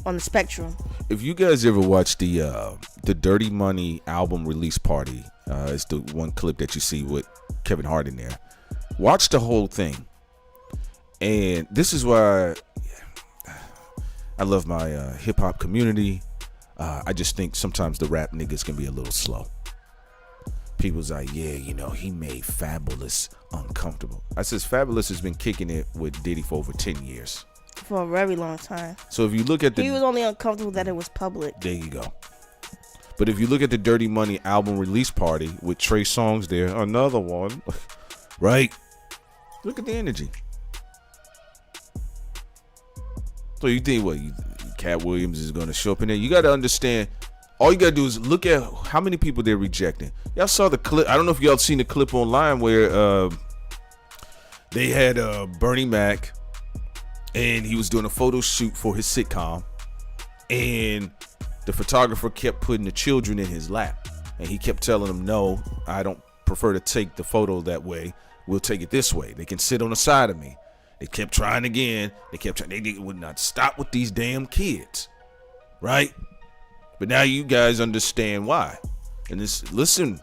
on the spectrum. If you guys ever watched the Dirty Money album release party, it's the one clip that you see with Kevin Hart in there. Watch the whole thing. And this is why I love my hip hop community. I just think sometimes the rap niggas can be a little slow. People's like, yeah, he made Fabulous uncomfortable. I says Fabulous has been kicking it with Diddy for over 10 years. For a very long time. So if you look at he was only uncomfortable that it was public. There you go. But if you look at the Dirty Money album release party with Trey Songz there, another one, right? Look at the energy. So you think Katt Williams is going to show up in there? You got to understand, all you got to do is look at how many people they're rejecting. Y'all saw the clip. I don't know if y'all seen the clip online where they had Bernie Mac, and he was doing a photo shoot for his sitcom, and the photographer kept putting the children in his lap, and he kept telling them, no, I don't prefer to take the photo that way. We'll take it this way. They can sit on the side of me. They kept trying again. They would not stop with these damn kids, right? But now you guys understand why. And listen,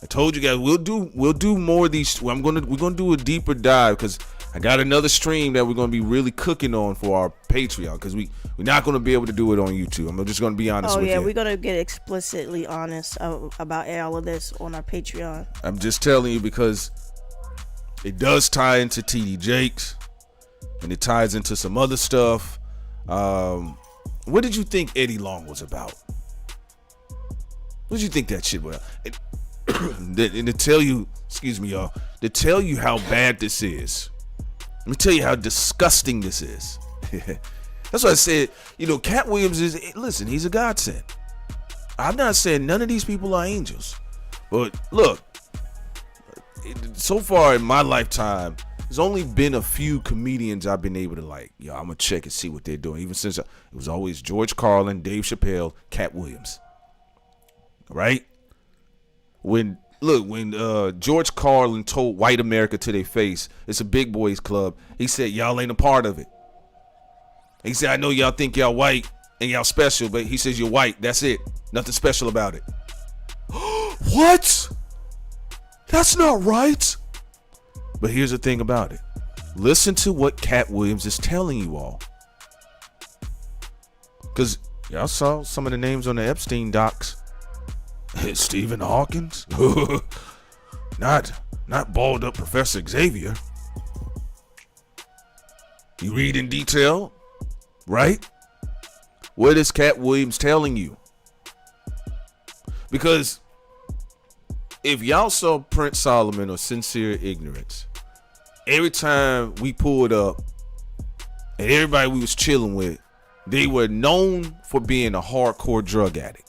I told you guys we'll do more of these. We're gonna do a deeper dive because I got another stream that we're gonna be really cooking on for our Patreon, because we're not gonna be able to do it on YouTube. I'm just gonna be honest with you. Oh yeah, we're gonna get explicitly honest about all of this on our Patreon. I'm just telling you because it does tie into TD Jakes. And it ties into some other stuff. What did you think Eddie Long was about? What did you think that shit was? And to tell you, excuse me, y'all, to tell you how bad this is, let me tell you how disgusting this is. That's why I said, Katt Williams listen, he's a godsend. I'm not saying none of these people are angels. But look, so far in my lifetime, there's only been a few comedians I've been able to I'm going to check and see what they're doing. Even since it was always George Carlin, Dave Chappelle, Katt Williams. Right? When George Carlin told white America to their face, it's a big boys club, he said, y'all ain't a part of it. He said, I know y'all think y'all white and y'all special, but he says you're white. That's it. Nothing special about it. What? That's not right. But here's the thing about it. Listen to what Katt Williams is telling you all. Because y'all saw some of the names on the Epstein docs. Stephen Hawkins. Not balled up Professor Xavier. You read in detail, right? What is Katt Williams telling you? Because if y'all saw Prince Solomon or Sincere Ignorance, every time we pulled up and everybody we was chilling with, they were known for being a hardcore drug addict.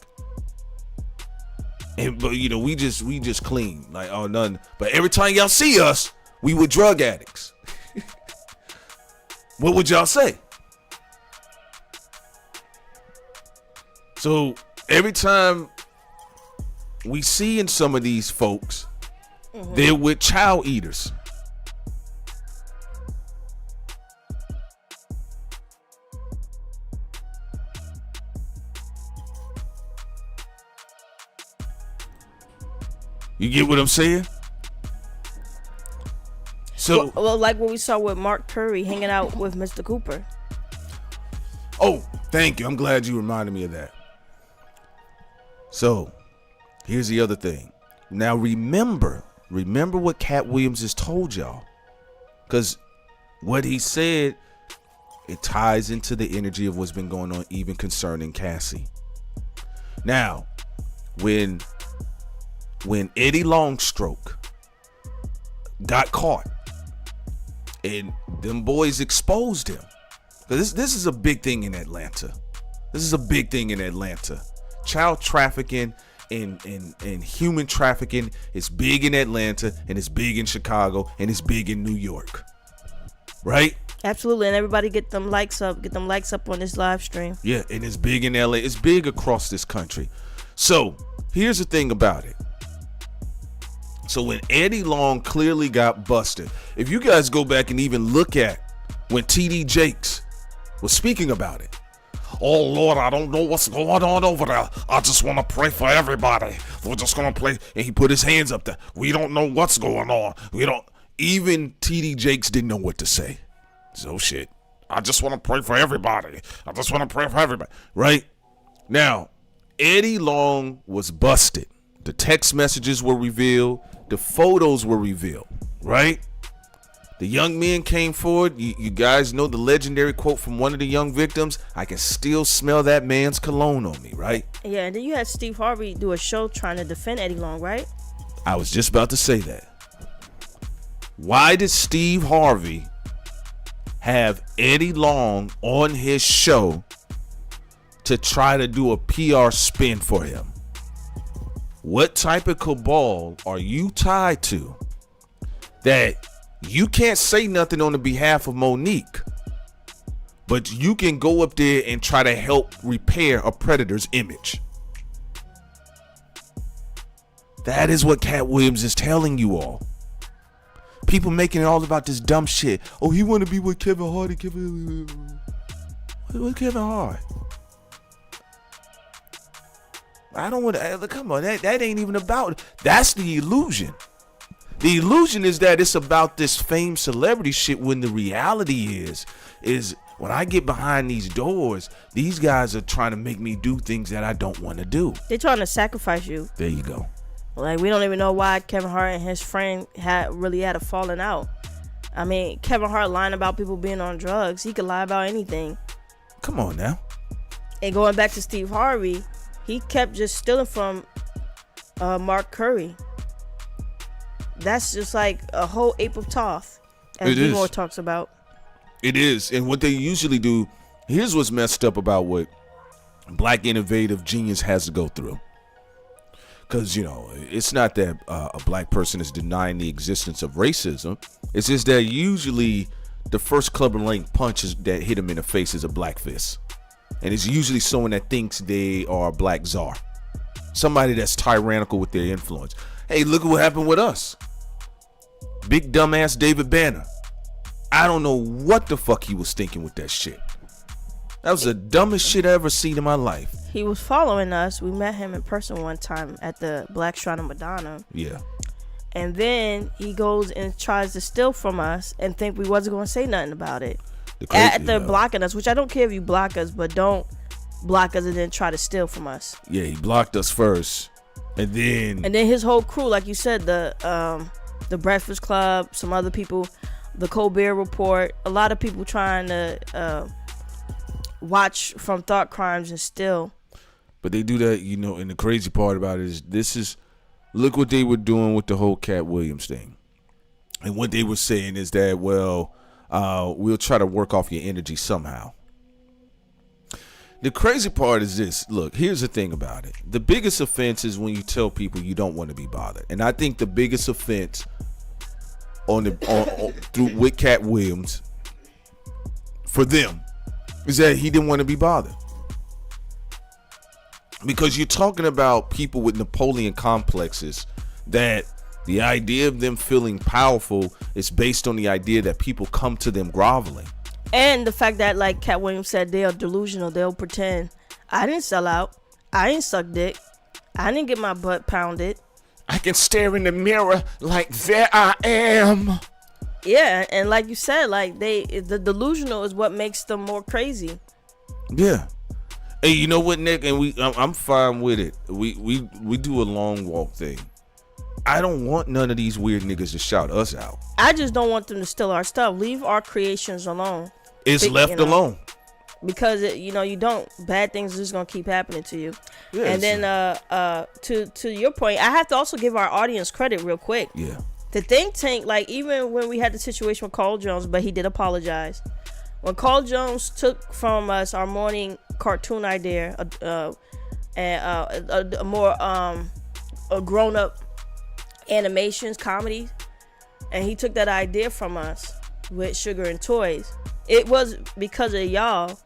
But you know, we just clean, like, oh, nothing. But every time y'all see us, we were drug addicts. What would y'all say? So every time we see in some of these folks, they're with child eaters. You get what I'm saying? So, well, like what we saw with Mark Curry hanging out with Mr. Cooper. Oh, thank you. I'm glad you reminded me of that. So, here's the other thing. Now, remember what Katt Williams has told y'all. Because what he said, it ties into the energy of what's been going on, even concerning Cassie. Now, when Eddie Longstroke got caught and them boys exposed him, because this is a big thing in Atlanta. Child trafficking and human trafficking is big in Atlanta, and it's big in Chicago, and it's big in New York. Right? Absolutely, and everybody get them likes up on this live stream. Yeah, and it's big in LA. It's big across this country. So here's the thing about it. So when Eddie Long clearly got busted, if you guys go back and even look at when TD Jakes was speaking about it. Oh Lord, I don't know what's going on over there. I just want to pray for everybody. We're just gonna play, and he put his hands up there. We don't know what's going on. Even TD Jakes didn't know what to say. So shit. I just want to pray for everybody. Right? Now, Eddie Long was busted. The text messages were revealed. The photos were revealed. Right? The young men came forward. You guys know the legendary quote from one of the young victims. I can still smell that man's cologne on me, right? Yeah, and then you had Steve Harvey do a show trying to defend Eddie Long, right? I was just about to say that. Why did Steve Harvey have Eddie Long on his show to try to do a PR spin for him? What type of cabal are you tied to that you can't say nothing on the behalf of Monique, but you can go up there and try to help repair a predator's image? That is what Katt Williams is telling you all. People making it all about this dumb shit. Oh, he want to be with Kevin Hart. With Kevin Hart. I don't want to. Come on, that ain't even about. That's the illusion. The illusion is that it's about this fame celebrity shit, when the reality is when I get behind these doors, these guys are trying to make me do things that I don't want to do. They're trying to sacrifice you. There you go. Like, we don't even know why Kevin Hart and his friend had a falling out. I mean, Kevin Hart lying about people being on drugs. He could lie about anything. Come on now. And going back to Steve Harvey, he kept just stealing from Mark Curry. That's just like a whole ape of Toth, as D-Moore talks about. It is. And what they usually do, here's what's messed up about what black innovative genius has to go through. Because, it's not that a black person is denying the existence of racism. It's just that usually the first club and link punches that hit him in the face is a black fist. And it's usually someone that thinks they are a black czar. Somebody that's tyrannical with their influence. Hey, look at what happened with us. Big dumbass David Banner. I don't know what the fuck he was thinking with that shit. That was the dumbest shit I ever seen in my life. He was following us. We met him in person one time at the Black Shrine of Madonna. Yeah. And then he goes and tries to steal from us and think we wasn't going to say nothing about it. After blocking us, which I don't care if you block us, but don't block us and then try to steal from us. Yeah, he blocked us first. And then his whole crew, like you said, the Breakfast Club, some other people, the Colbert Report, a lot of people trying to watch from Thought Crimes and still. But they do that, you know, and the crazy part about it is look what they were doing with the whole Katt Williams thing. And what they were saying is that, well, we'll try to work off your energy somehow. The crazy part is this. Look, here's the thing about it. The biggest offense is when you tell people you don't want to be bothered. And I think the biggest offense with Katt Williams for them is that he didn't want to be bothered. Because you're talking about people with Napoleon complexes, that the idea of them feeling powerful is based on the idea that people come to them groveling. And the fact that, like Katt Williams said, they are delusional. They'll pretend. I didn't sell out. I didn't suck dick. I didn't get my butt pounded. I can stare in the mirror like there I am. Yeah, and like you said, like the delusional is what makes them more crazy. Yeah. Hey, you know what, Nick? And I'm fine with it. We do a long walk thing. I don't want none of these weird niggas to shout us out. I just don't want them to steal our stuff. Leave our creations alone. It's left alone. Because you don't. Bad things are just gonna keep happening to you. Yeah, and then to your point, I have to also give our audience credit real quick. Yeah. The think tank, like even when we had the situation with Carl Jones, but he did apologize. When Carl Jones took from us our morning cartoon idea, and a more a grown up animations comedy, and he took that idea from us with Sugar and Toys. It was because of y'all,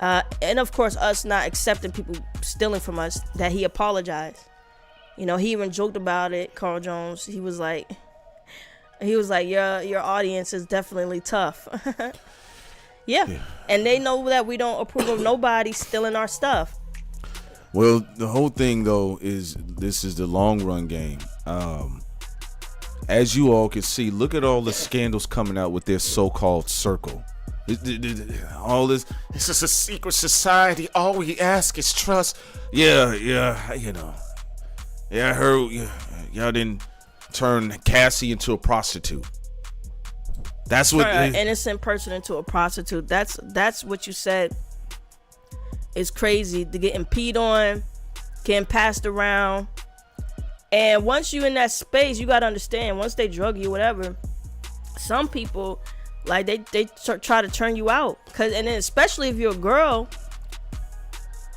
and of course us not accepting people stealing from us, that he apologized. You know, he even joked about it. Carl Jones, he was like your audience is definitely tough. Yeah. And they know that we don't approve of nobody stealing our stuff. Well, the whole thing though is this is the long run game. As you all can see, look at all the scandals coming out with their so-called circle. All this is a secret society. All we ask is trust. Yeah, you know. Yeah, I heard y'all didn't turn Cassie into a prostitute. That's what an innocent person into a prostitute. That's what you said. It's crazy to getting peed on, getting passed around. And once you in that space, you gotta understand, once they drug you, whatever, some people, like, they try to turn you out. And then especially if you're a girl,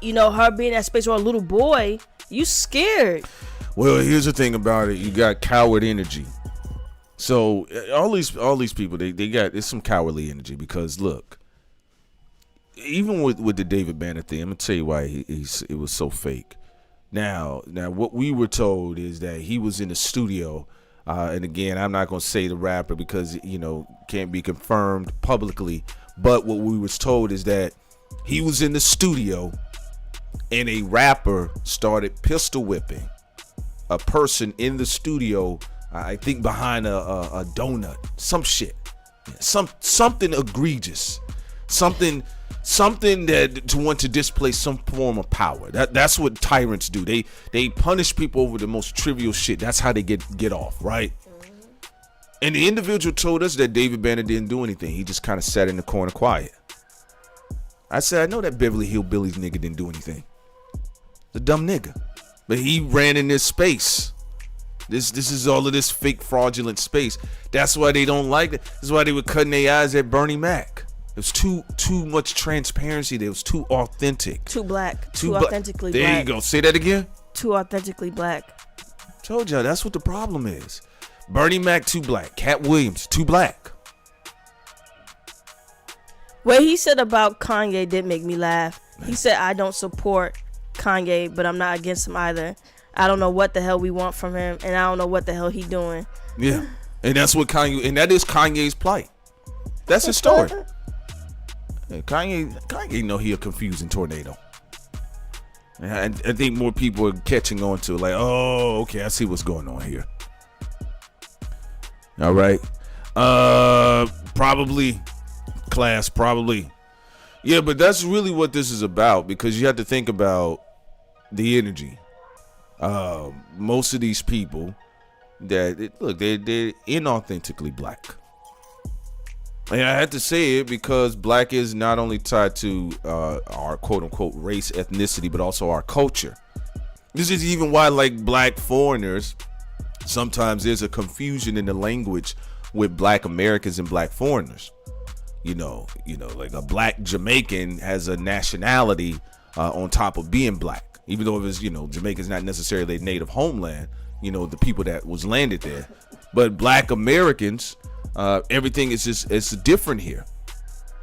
you know, her being in that space, or a little boy, you scared. Well, here's the thing about it. You got coward energy. So all these people, they got, it's some cowardly energy, because look, even with the David Banner thing, I'm gonna tell you why it was so fake. Now what we were told is that he was in the studio, and again, I'm not gonna say the rapper because, you know, can't be confirmed publicly, but what we was told is that he was in the studio and a rapper started pistol whipping a person in the studio, I think behind a donut, some shit, something egregious, something that to want to displace some form of power. That's what tyrants do. They punish people over the most trivial shit. That's how they get off, right? And the individual told us that David Banner didn't do anything. He just kind of sat in the corner quiet. I said, I know that Beverly Hillbillies nigga didn't do anything. The dumb nigga. But he ran in this space. This is all of this fake fraudulent space. That's why they don't like it. That's why they were cutting their eyes at Bernie Mac. It was too much transparency. It was too authentic. Too black. Too authentically black. There you go. Say that again. Too authentically black. Told y'all, that's what the problem is. Bernie Mac too black. Katt Williams too black. What he said about Kanye did make me laugh. He said, I don't support Kanye, but I'm not against him either. I don't know what the hell we want from him, and I don't know what the hell he doing. Yeah, and that's what Kanye, and that is Kanye's plight. That's his story. Kanye know he a confusing tornado. And I think more people are catching on to it, like, oh, okay, I see what's going on here. All right. Probably. Class, probably. Yeah, but that's really what this is about, because you have to think about the energy. most of these people they're inauthentically black. And I had to say it because black is not only tied to our quote-unquote race, ethnicity, but also our culture. This is even why, like, black foreigners, sometimes there's a confusion in the language with black Americans and black foreigners. You know, like a black Jamaican has a nationality on top of being black, even though it was, Jamaica's not necessarily their native homeland, the people that was landed there. But black Americans, everything is it's different here.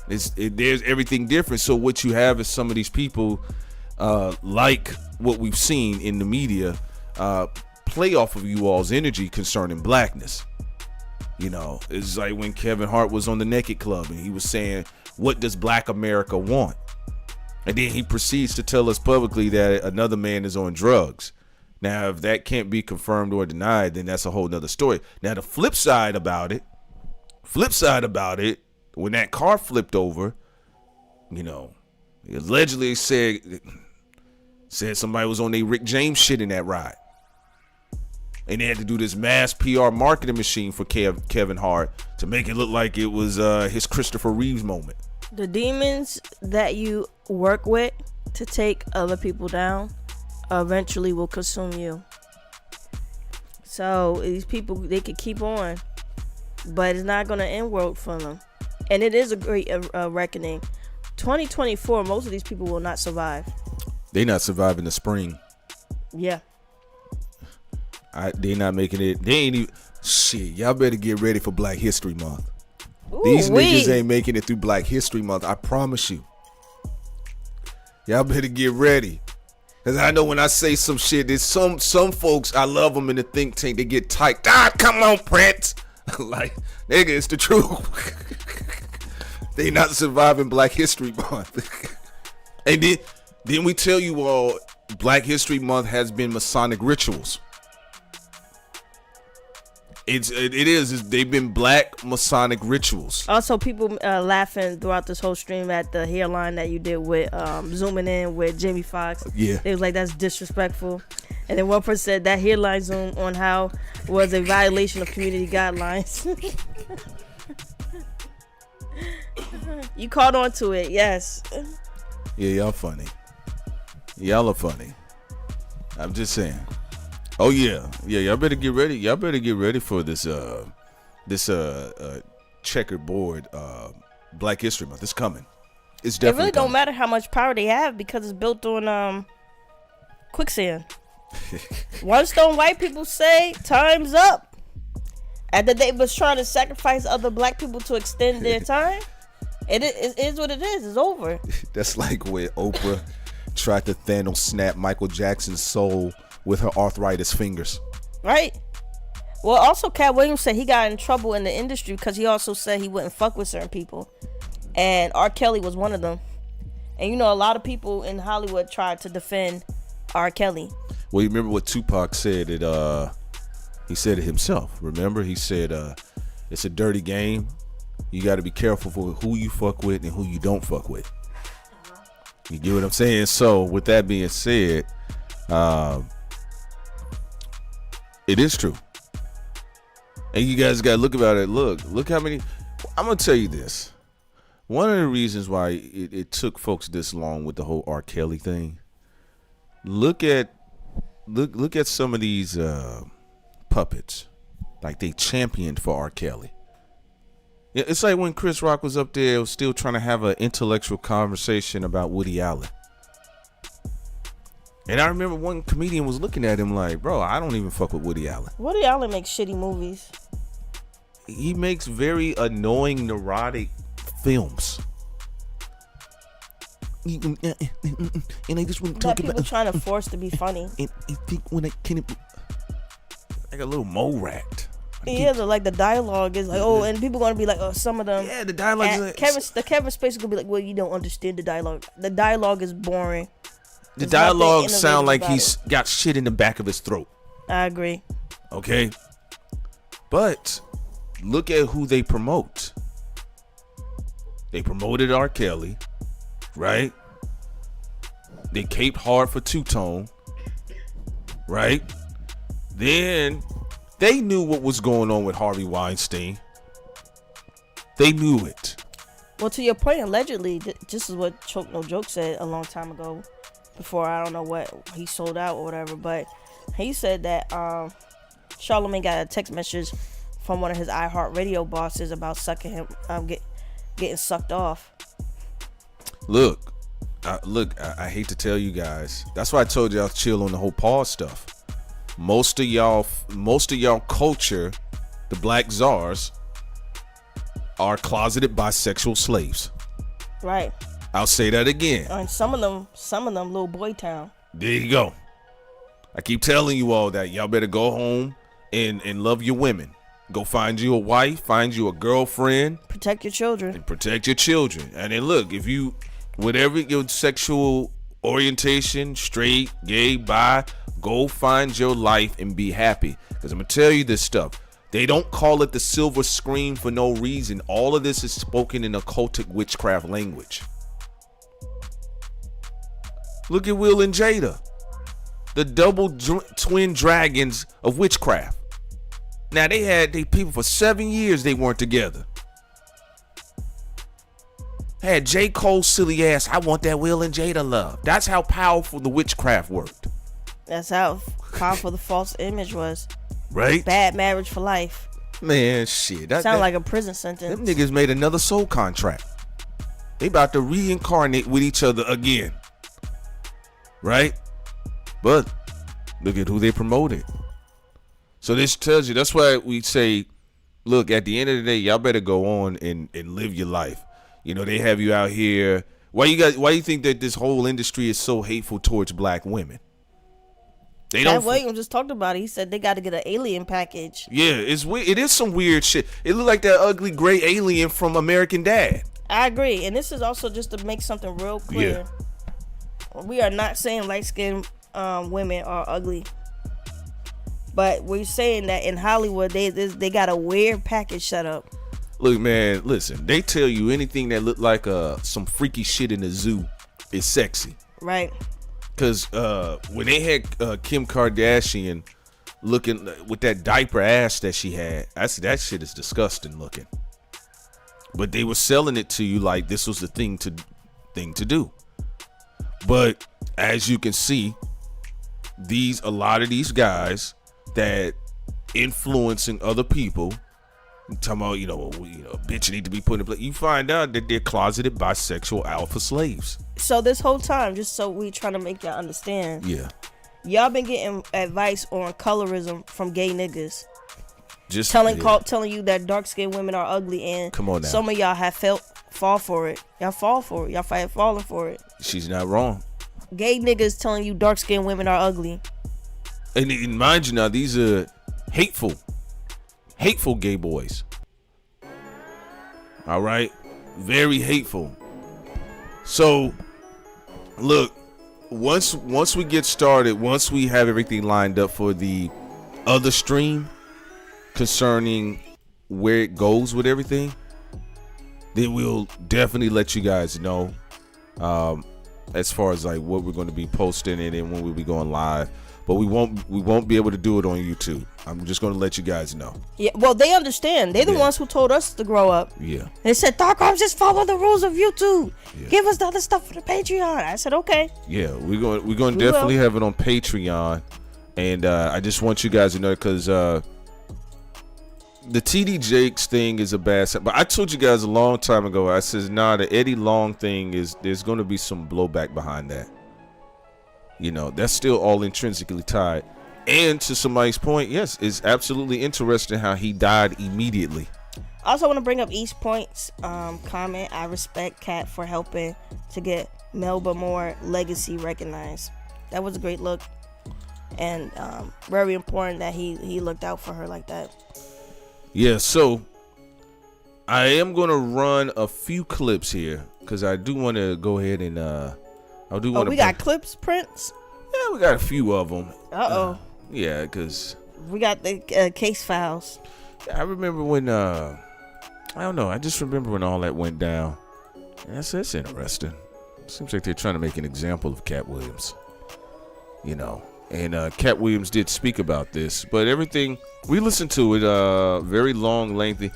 There's everything different. So what you have is some of these people, like what we've seen in the media, play off of you all's energy concerning blackness. It's like when Kevin Hart was on the Naked Club and he was saying, what does black America want? And then he proceeds to tell us publicly that another man is on drugs. Now, if that can't be confirmed or denied, then that's a whole nother story. Now, the flip side about it, when that car flipped over, allegedly said somebody was on their Rick James shit in that ride. And they had to do this mass PR marketing machine for Kevin Hart to make it look like it was his Christopher Reeves moment. The demons that you work with to take other people down eventually will consume you. So these people, they could keep on, but it's not going to end well for them. And it is a great reckoning. 2024, most of these people will not survive. They not surviving the spring. Yeah. They not making it. They ain't even. Shit, y'all better get ready for Black History Month. Ooh, these niggas ain't making it through Black History Month. I promise you. Y'all better get ready. Cause I know when I say some shit, there's some folks, I love them in the think tank. They get tight. Come on, Prince. Like, nigga, it's the truth. They not surviving Black History Month. And then we tell you all, Black History Month has been Masonic rituals. They've been black Masonic rituals. Also, people laughing throughout this whole stream at the hairline that you did with zooming in with Jamie Foxx. Yeah, they was like, that's disrespectful. And then one person said that hairline zoom on how was a violation of community guidelines. You caught on to it, yes. Yeah, y'all funny. Y'all are funny. I'm just saying. Oh yeah, y'all better get ready. Y'all better get ready for this checkerboard Black History Month. It's coming. It's definitely. It really don't matter how much power they have because it's built on quicksand. Once them white people say time's up, after they was trying to sacrifice other black people to extend their time, it is what it is. It's over. That's like when Oprah tried to Thanos snap Michael Jackson's soul with her arthritis fingers. Right. Well, also Katt Williams said he got in trouble in the industry because he also said he wouldn't fuck with certain people, and R. Kelly was one of them. And a lot of people in Hollywood tried to defend R. Kelly. Well, you remember what Tupac said? He said it himself. Remember, he said it's a dirty game. You got to be careful for who you fuck with and who you don't fuck with. You get what I'm saying? So with that being said, it is true. And you guys got to look about it. Look how many. I'm going to tell you this. One of the reasons why it took folks this long with the whole R. Kelly thing. Look at some of these puppets. Like they championed for R. Kelly. It's like when Chris Rock was up there still trying to have an intellectual conversation about Woody Allen. And I remember one comedian was looking at him like, bro, I don't even fuck with Woody Allen. Woody Allen makes shitty movies. He makes very annoying, neurotic films. And I just want to talk about people trying to force to be funny. And I think when I can, like a little mole rat. Yeah, like the dialogue is like, and people gonna be like, some of them. Yeah, the dialogue is like, Kevin Spacey is gonna be like, well, you don't understand the dialogue. The dialogue is boring. The dialogue sound like he's got shit in the back of his throat. I agree. Okay, but look at who they promote. They promoted R. Kelly, right? They caped hard for Two-Tone. right? Then they knew what was going on with Harvey Weinstein. They knew it. Well, to your point, allegedly, this is what Choke No Joke said a long time ago, before I don't know what he sold out or whatever, but he said that Charlamagne got a text message from one of his iHeartRadio bosses about sucking him, getting sucked off. Look, I hate to tell you guys. That's why I told y'all chill on the whole pause stuff. Most of y'all culture, the black czars, are closeted bisexual slaves. Right. I'll say that again. And some of them little boy town. There you go. I keep telling you all that. Y'all better go home and love your women. Go find you a wife, find you a girlfriend. Protect your children. And protect your children. And then look, if you, whatever your sexual orientation, straight, gay, bi, go find your life and be happy. Because I'm going to tell you this stuff. They don't call it the silver screen for no reason. All of this is spoken in occultic witchcraft language. Look at Will and Jada, the double twin dragons of witchcraft. Now they people for 7 years they weren't together. Had J. Cole's silly ass, I want that Will and Jada love. That's how powerful the witchcraft worked. That's how powerful the false image was. Right? Bad marriage for life. Man, shit. Sound like a prison sentence. Them niggas made another soul contract. They about to reincarnate with each other again. Right? But look at who they promoted. So this tells you, that's why we say, look, at the end of the day, y'all better go on and live your life. You know, they have you out here. Why you think that this whole industry is so hateful towards black women? Pat Williams just talked about it. He said they got to get an alien package. Yeah, it's weird. It is some weird shit. It looked like that ugly gray alien from American Dad. I agree. And this is also just to make something real clear. Yeah. We are not saying light-skinned women are ugly. But we're saying that in Hollywood, they got a weird package set up. Look, man, listen. They tell you anything that look like some freaky shit in the zoo is sexy. Right. Because when they had Kim Kardashian looking with that diaper ass that she had, that shit is disgusting looking. But they were selling it to you like this was the thing to do. But as you can see, a lot of these guys that influencing other people, talking about bitch need to be put in place. You find out that they're closeted bisexual alpha slaves. So this whole time, just so we trying to make y'all understand. Yeah. Y'all been getting advice on colorism from gay niggas. Just telling you that dark skinned women are ugly, and come on now. Some of y'all have fall for it. Y'all fall for it. Y'all falling for it. She's not wrong. Gay niggas telling you dark skinned women are ugly. And mind you now, these are hateful gay boys. All right, very hateful. So, look, once we get started, once we have everything lined up for the other stream concerning where it goes with everything, then we'll definitely let you guys know as far as like what we're going to be posting and when we'll be going live. But we won't be able to do it on YouTube. I'm just going to let you guys know. Yeah, well, they understand. They're the ones who told us to grow up. Yeah. They said, Dark Arms, just follow the rules of YouTube. Yeah. Give us the other stuff for the Patreon. I said, okay. Yeah, we're going to definitely have it on Patreon. And I just want you guys to know, because the TD Jakes thing is a bad set. But I told you guys a long time ago, I says, the Eddie Long thing there's going to be some blowback behind that. That's still all intrinsically tied. And to somebody's point, yes, it's absolutely interesting how he died immediately. I also want to bring up East Point's comment. I respect Katt for helping to get Melba Moore legacy recognized. That was a great look. And very important that he looked out for her like that. Yeah, so I am going to run a few clips here because I do want to go ahead and we got clips, Prince? Yeah, we got a few of them. Uh-oh. Yeah, because we got the case files. I remember when, I don't know, I just remember when all that went down. That's interesting. Seems like they're trying to make an example of Katt Williams. And Katt Williams did speak about this, but everything we listened to it, very long, lengthy,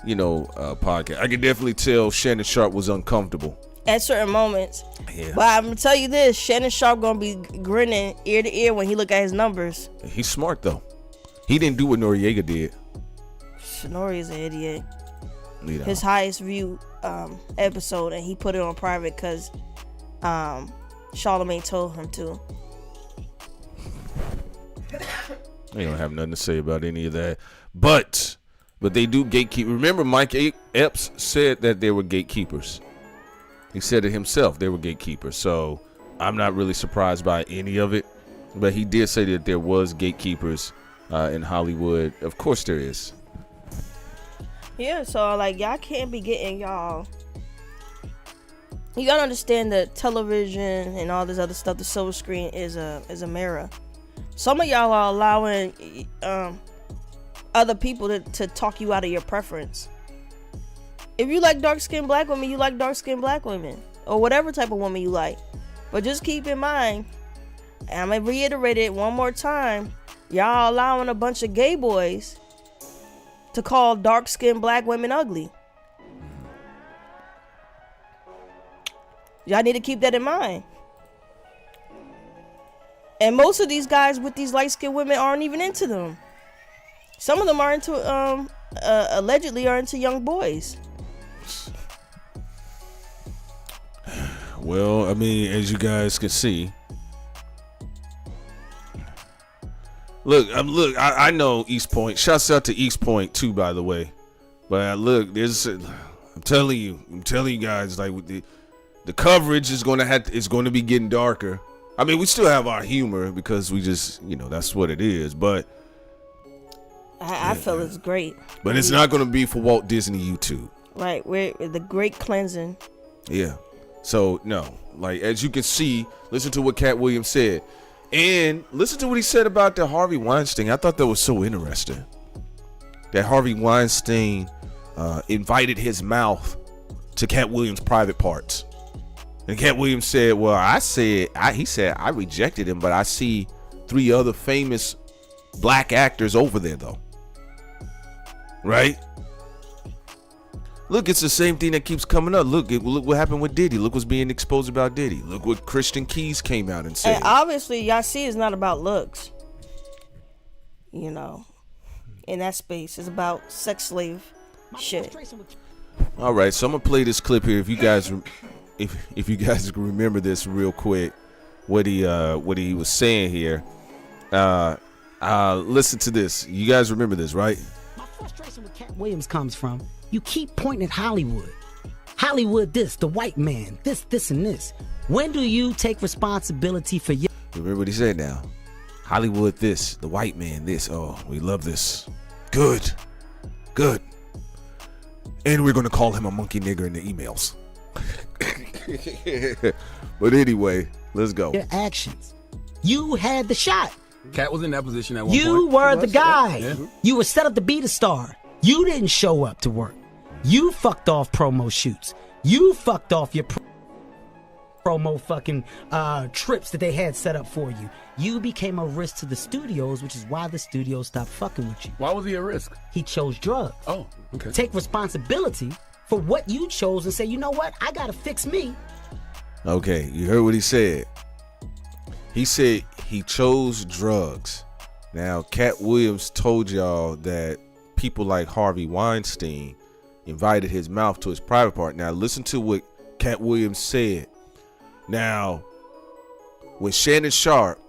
podcast. I can definitely tell Shannon Sharpe was uncomfortable at certain moments. Yeah. But I'm gonna tell you this: Shannon Sharpe gonna be grinning ear to ear when he look at his numbers. He's smart though. He didn't do what Noriega did. Nori's an idiot. His highest view episode, and he put it on private because Charlamagne told him to. They don't have nothing to say about any of that. But they do gatekeep. Remember, Mike Epps said that they were gatekeepers. He said it himself. They were gatekeepers. So I'm not really surprised by any of it. But he did say that there was gatekeepers in Hollywood. Of course there is. Yeah, so like y'all can't be getting y'all. You gotta understand that television and all this other stuff, the silver screen is a mirror. Some of y'all are allowing other people to talk you out of your preference. If you like dark-skinned black women, you like dark-skinned black women. Or whatever type of woman you like. But just keep in mind, and I'm going to reiterate it one more time, y'all allowing a bunch of gay boys to call dark-skinned black women ugly. Y'all need to keep that in mind. And most of these guys with these light-skinned women aren't even into them. Some of them are into, allegedly are into young boys. Well, I mean, as you guys can see, I know East Point. Shouts out to East Point too, by the way. But I'm telling you guys, like with the coverage is going to be getting darker. I mean, we still have our humor because we just, that's what it is. But I feel it's great. But it's not going to be for Walt Disney YouTube. Right, we're the great cleansing. Yeah. So, no. Like, as you can see, listen to what Katt Williams said. And listen to what he said about the Harvey Weinstein. I thought that was so interesting. That Harvey Weinstein invited his mouth to Katt Williams' private parts. And Katt Williams said, well, he said, I rejected him, but I see 3 other famous black actors over there, though. Right? Look, it's the same thing that keeps coming up. Look what happened with Diddy. Look what's being exposed about Diddy. Look what Christian Keys came out and said. And obviously, y'all see it's not about looks. In that space, it's about sex slave shit. All right, so I'm gonna play this clip here. If you guys can remember this real quick, what he was saying here. Listen to this. You guys remember this, right? My frustration with Katt Williams comes from you keep pointing at Hollywood. Hollywood this, the white man, this, and this. When do you take responsibility for your... Remember what he said now. Hollywood this, the white man this. Oh, we love this. Good. And we're going to call him a monkey nigger in the emails. But anyway, let's go. Your actions. You had the shot. Katt was in that position at one point. You were the guy. Yeah. You were set up to be the star. You didn't show up to work. You fucked off promo shoots. You fucked off your promo fucking trips that they had set up for you. You became a risk to the studios, which is why the studios stopped fucking with you. Why was he a risk? He chose drugs. Oh, okay. Take responsibility for what you chose and say, you know what? I gotta fix me. Okay, you heard what he said. He said he chose drugs. Now, Katt Williams told y'all that people like Harvey Weinstein invited his mouth to his private part. Now, listen to what Katt Williams said. Now, when Shannon Sharpe,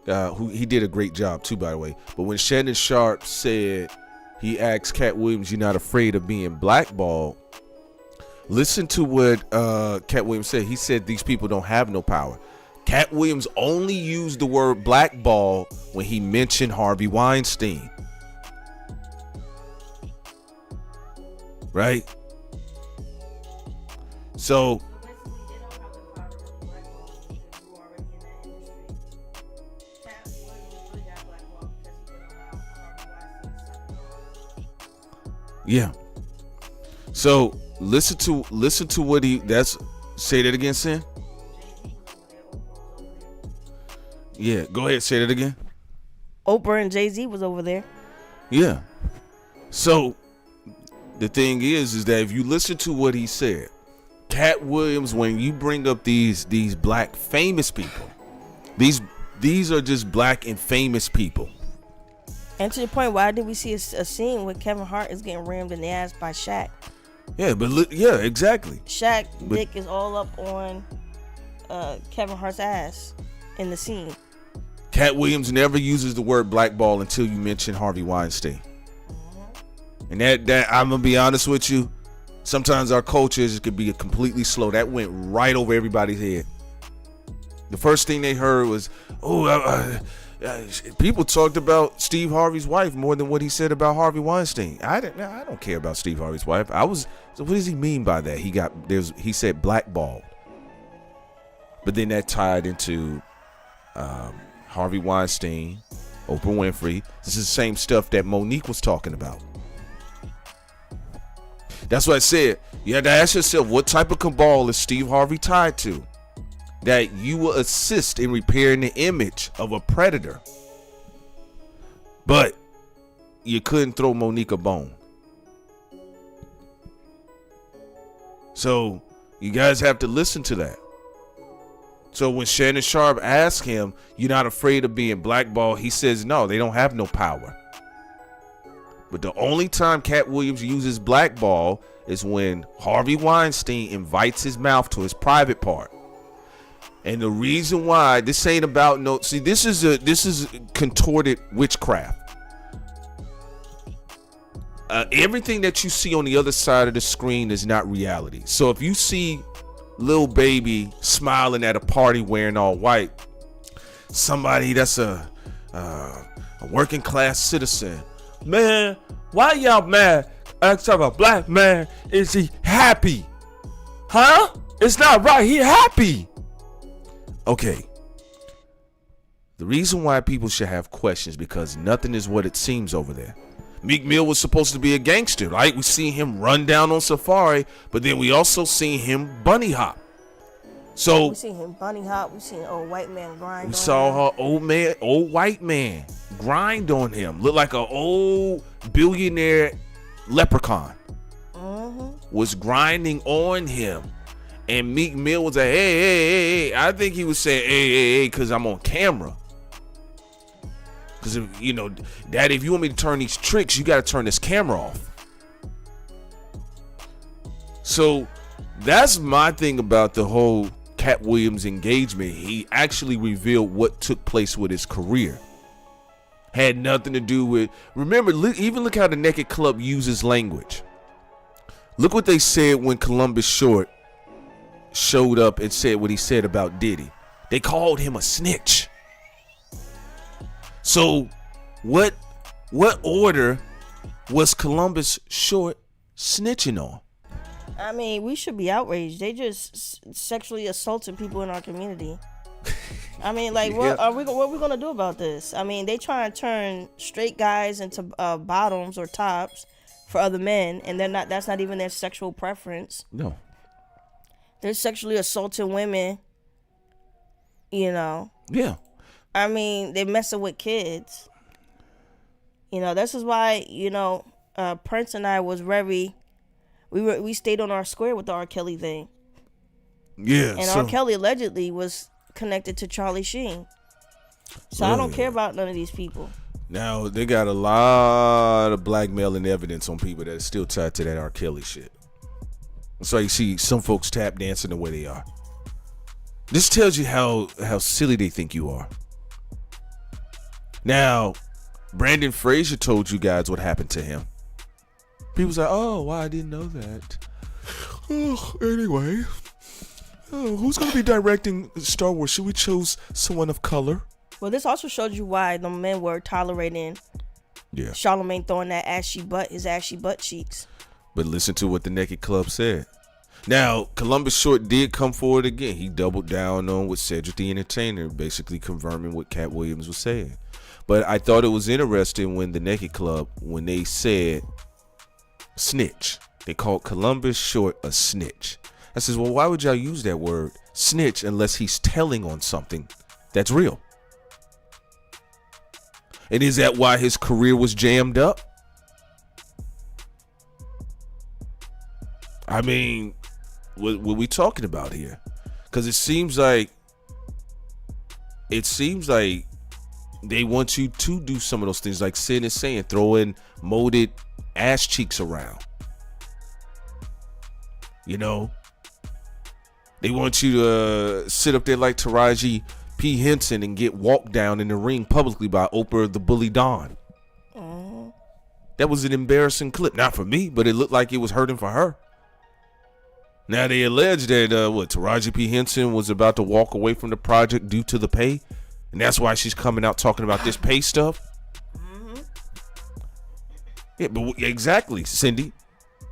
who he did a great job too, by the way, but when Shannon Sharpe said he asked Katt Williams, "You're not afraid of being blackballed?" Listen to what Katt Williams said. He said these people don't have no power. Katt Williams only used the word blackball when he mentioned Harvey Weinstein. Right? So yeah. So listen to what say that again, Sin. Yeah, go ahead, say that again. Oprah and Jay-Z was over there. Yeah. So the thing is that if you listen to what he said, Katt Williams, when you bring up these black famous people, these are just black and famous people. And to the point, why did we see a scene where Kevin Hart is getting rammed in the ass by Shaq? Yeah, but yeah, exactly. Shaq dick is all up on Kevin Hart's ass in the scene. Katt Williams never uses the word blackball until you mention Harvey Weinstein. And that I'm gonna be honest with you, sometimes our cultures could be completely slow. That went right over everybody's head. The first thing they heard was, people talked about Steve Harvey's wife more than what he said about Harvey Weinstein. I don't care about Steve Harvey's wife. So what does he mean by that? He said blackballed. But then that tied into Harvey Weinstein, Oprah Winfrey. This is the same stuff that Monique was talking about. That's what I said. You have to ask yourself, what type of cabal is Steve Harvey tied to? That you will assist in repairing the image of a predator. But you couldn't throw Monique a bone. So you guys have to listen to that. So when Shannon Sharpe asked him, you're not afraid of being blackballed, he says, no, they don't have no power. But the only time Katt Williams uses blackball is when Harvey Weinstein invites his mouth to his private part. And the reason why this ain't about this is contorted witchcraft. Everything that you see on the other side of the screen is not reality. So if you see Lil Baby smiling at a party wearing all white, somebody that's a working class citizen, man, why y'all mad? Ask a black man, is he happy? Huh? It's not right. He happy. Okay. The reason why people should have questions because nothing is what it seems over there. Meek Mill was supposed to be a gangster, right? We see him run down on Safari, but then we also see him bunny hop. So we seen him bunny hop. We seen an old white man grind. We saw her old white man grind on him. Looked like an old billionaire leprechaun. Was grinding on him. And Meek Mill was like, hey. I think he was saying, hey, because I'm on camera. Because, Daddy, if you want me to turn these tricks, you got to turn this camera off. So that's my thing about the whole Katt Williams engagement. He actually revealed what took place with his career. Had nothing to do with, remember, even look how the Naked Club uses language. Look what they said when Columbus Short showed up and said what he said about Diddy. They called him a snitch. So what order was Columbus Short snitching on? I mean, we should be outraged. They just sexually assaulting people in our community. I mean, like, what are we gonna do about this? I mean, they try to turn straight guys into bottoms or tops for other men, and that's not even their sexual preference. No. They're sexually assaulting women, Yeah. I mean, they're messing with kids. This is why, Prince and I was very, we stayed on our square with the R. Kelly thing. Yeah. And R. Kelly allegedly was connected to Charlie Sheen. So I don't care about none of these people. Now, they got a lot of blackmailing evidence on people that are still tied to that R. Kelly shit. So you see some folks tap dancing the way they are. This tells you how silly they think you are. Now, Brandon Fraser told you guys what happened to him. People's like, oh, well, I didn't know that. Anyway, who's going to be directing Star Wars? Should we choose someone of color? Well, this also showed you why the men were tolerating Charlamagne throwing his ashy butt cheeks. But listen to what the Naked Club said. Now, Columbus Short did come forward again. He doubled down on what Cedric the Entertainer, basically confirming what Katt Williams was saying. But I thought it was interesting when the Naked Club, when they said snitch, they called Columbus Short a snitch. I says, well, why would y'all use that word snitch unless he's telling on something that's real? And is that why his career was jammed up? I mean, what we talking about here? Because it seems like they want you to do some of those things, like Sin is saying, throwing molded ass cheeks around. You know, they want you to sit up there like Taraji P. Henson and get walked down in the ring publicly by Oprah the Bully Dawn. That was an embarrassing clip. Not for me, but it looked like it was hurting for her. Now they allege that Taraji P. Henson was about to walk away from the project due to the pay, and that's why she's coming out talking about this pay stuff. Yeah, but exactly, Cindy.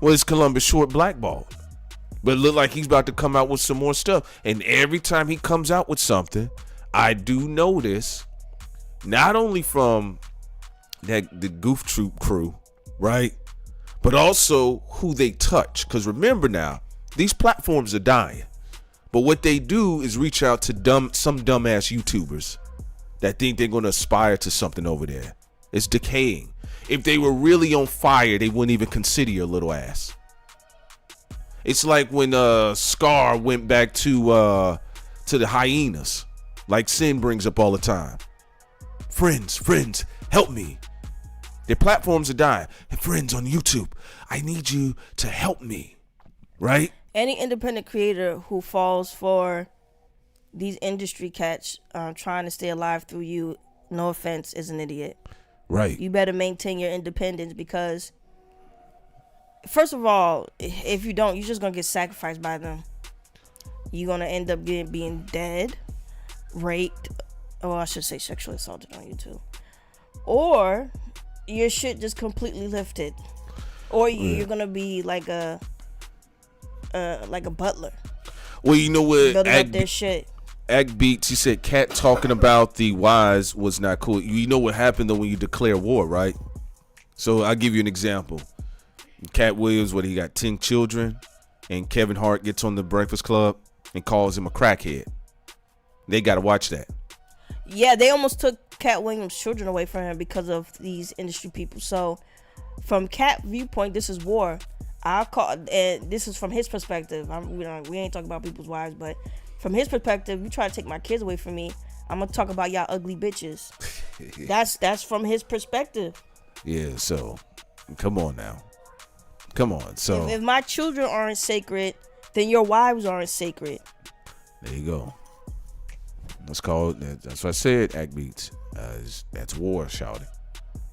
Was Columbus Short blackballed? But it looked like he's about to come out with some more stuff. And every time he comes out with something, I do notice, not only from the Goof Troop crew, right, but also who they touch. Because remember now, these platforms are dying. But what they do is reach out to some dumbass YouTubers that think they're going to aspire to something over there. It's decaying. If they were really on fire, they wouldn't even consider your little ass. It's like when Scar went back to the hyenas, like Sin brings up all the time. Friends, help me. Their platforms are dying. Friends on YouTube, I need you to help me, right? Any independent creator who falls for these industry cats trying to stay alive through you, no offense, is an idiot. Right. You better maintain your independence, because first of all, if you don't, you're just gonna get sacrificed by them. You're gonna end up being dead, raped, or I should say sexually assaulted on YouTube, or your shit just completely lifted, or you're gonna be like a butler. Well, you know what? Building up their shit. Ag Beats, he said Katt talking about the wives was not cool. You know what happened though when you declare war, right? So I'll give you an example. Katt Williams, he got 10 children, and Kevin Hart gets on the Breakfast Club and calls him a crackhead. They got to watch that. Yeah, they almost took Katt Williams' children away from him because of these industry people. So from Katt's viewpoint, this is war. And this is from his perspective. We ain't talking about people's wives, but from his perspective, you try to take my kids away from me, I'm gonna talk about y'all ugly bitches. That's from his perspective. Yeah, so come on now. Come on. So if my children aren't sacred, then your wives aren't sacred. There you go. That's what I said, Act Beats. That's war, shouting.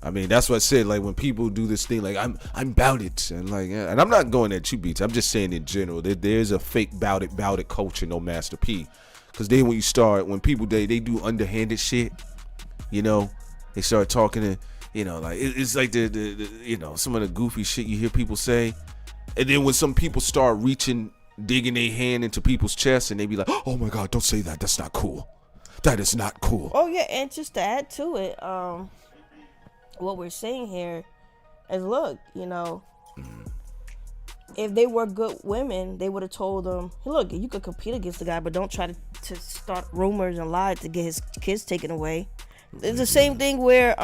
I mean, that's what I said. Like when people do this thing, like I'm bout it, and like, and I'm not going at you, Beats. I'm just saying in general that there's a fake bout it culture, no Master P. Because then when people they do underhanded shit, you know, they start talking to, you know, like it's like the you know, some of the goofy shit you hear people say, and then when some people start digging their hand into people's chests, and they be like, oh my God, don't say that. That's not cool. That is not cool. Oh yeah, and just to add to it, what we're saying here is, look, you know, if they were good women, they would have told them, hey, look, you could compete against the guy, but don't try to start rumors and lie to get his kids taken away. It's the same thing where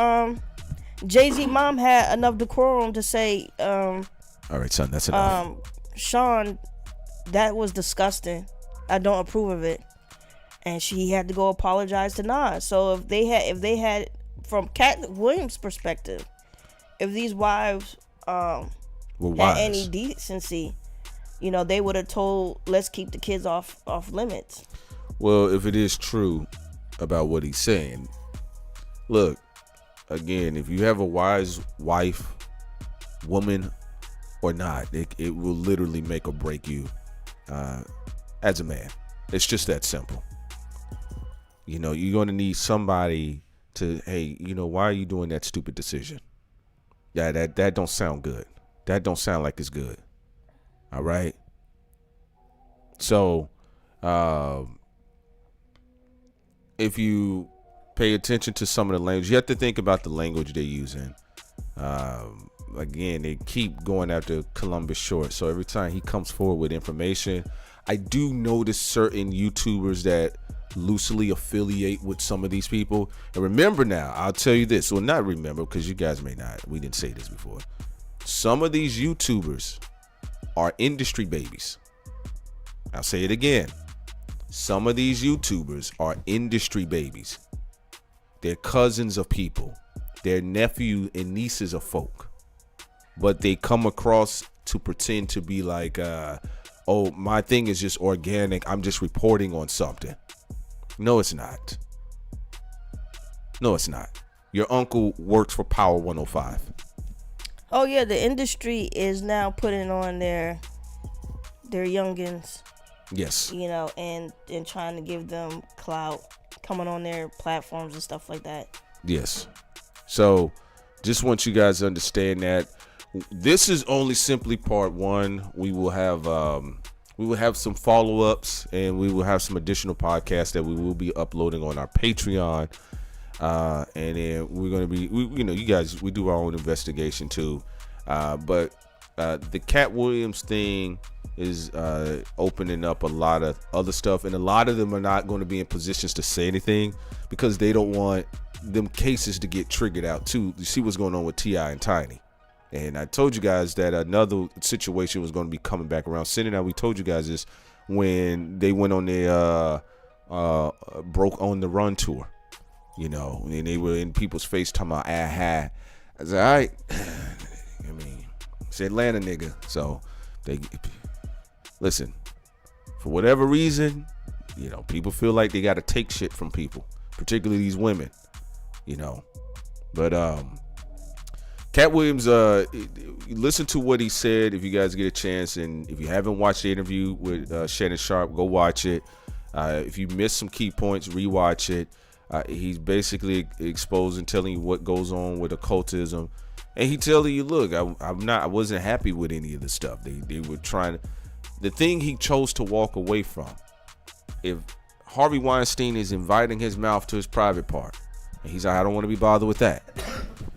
Jay-Z mom had enough decorum to say, all right, son, that's enough. Sean, that was disgusting. I don't approve of it. And she had to go apologize to Nas. So if they had from Katt Williams' perspective, if these wives had any decency, you know, they would have told, let's keep the kids off limits. Well, if it is true about what he's saying, look, again, if you have a wise wife, woman or not, it will literally make or break you as a man. It's just that simple. You know, you're going to need somebody to, hey, you know, why are you doing that stupid decision? Yeah, that don't sound good. That don't sound like it's good. All right. So, if you pay attention to some of the language, you have to think about the language they're using. Again, they keep going after Columbus Short. So every time he comes forward with information, I do notice certain YouTubers that loosely affiliate with some of these people. And remember now, I'll tell you this. Well, not remember, because you guys may not. We didn't say this before. Some of these YouTubers are industry babies. I'll say it again. Some of these YouTubers are industry babies. They're cousins of people. They're nephew and nieces of folk. But they come across to pretend to be like, oh, my thing is just organic. I'm just reporting on something. No, it's not. No, it's not. Your uncle works for Power 105. Oh yeah, the industry is now putting on their youngins. Yes. You know, and trying to give them clout, coming on their platforms and stuff like that. Yes. So, just want you guys to understand that this is only simply part one. We will have some follow-ups, and we will have some additional podcasts that we will be uploading on our Patreon. And then we're going to be, you guys, we do our own investigation too. But the Katt Williams thing is opening up a lot of other stuff, and a lot of them are not going to be in positions to say anything because they don't want them cases to get triggered out too. You see what's going on with T.I. and Tiny. And I told you guys that another situation was going to be coming back around. Cindy and I, we told you guys this when they went on their Broke on the Run tour, and they were in people's face talking about I said, all right, I mean, it's Atlanta nigga. So they listen, for whatever reason, people feel like they got to take shit from people, particularly these women, but Katt Williams, listen to what he said if you guys get a chance, and if you haven't watched the interview with Shannon Sharp, go watch it. If you missed some key points, rewatch it. He's basically exposing, telling you what goes on with occultism, and he telling you, look, I wasn't happy with any of the stuff. They were trying. The thing he chose to walk away from. If Harvey Weinstein is inviting his mouth to his private part, and he's like, I don't want to be bothered with that.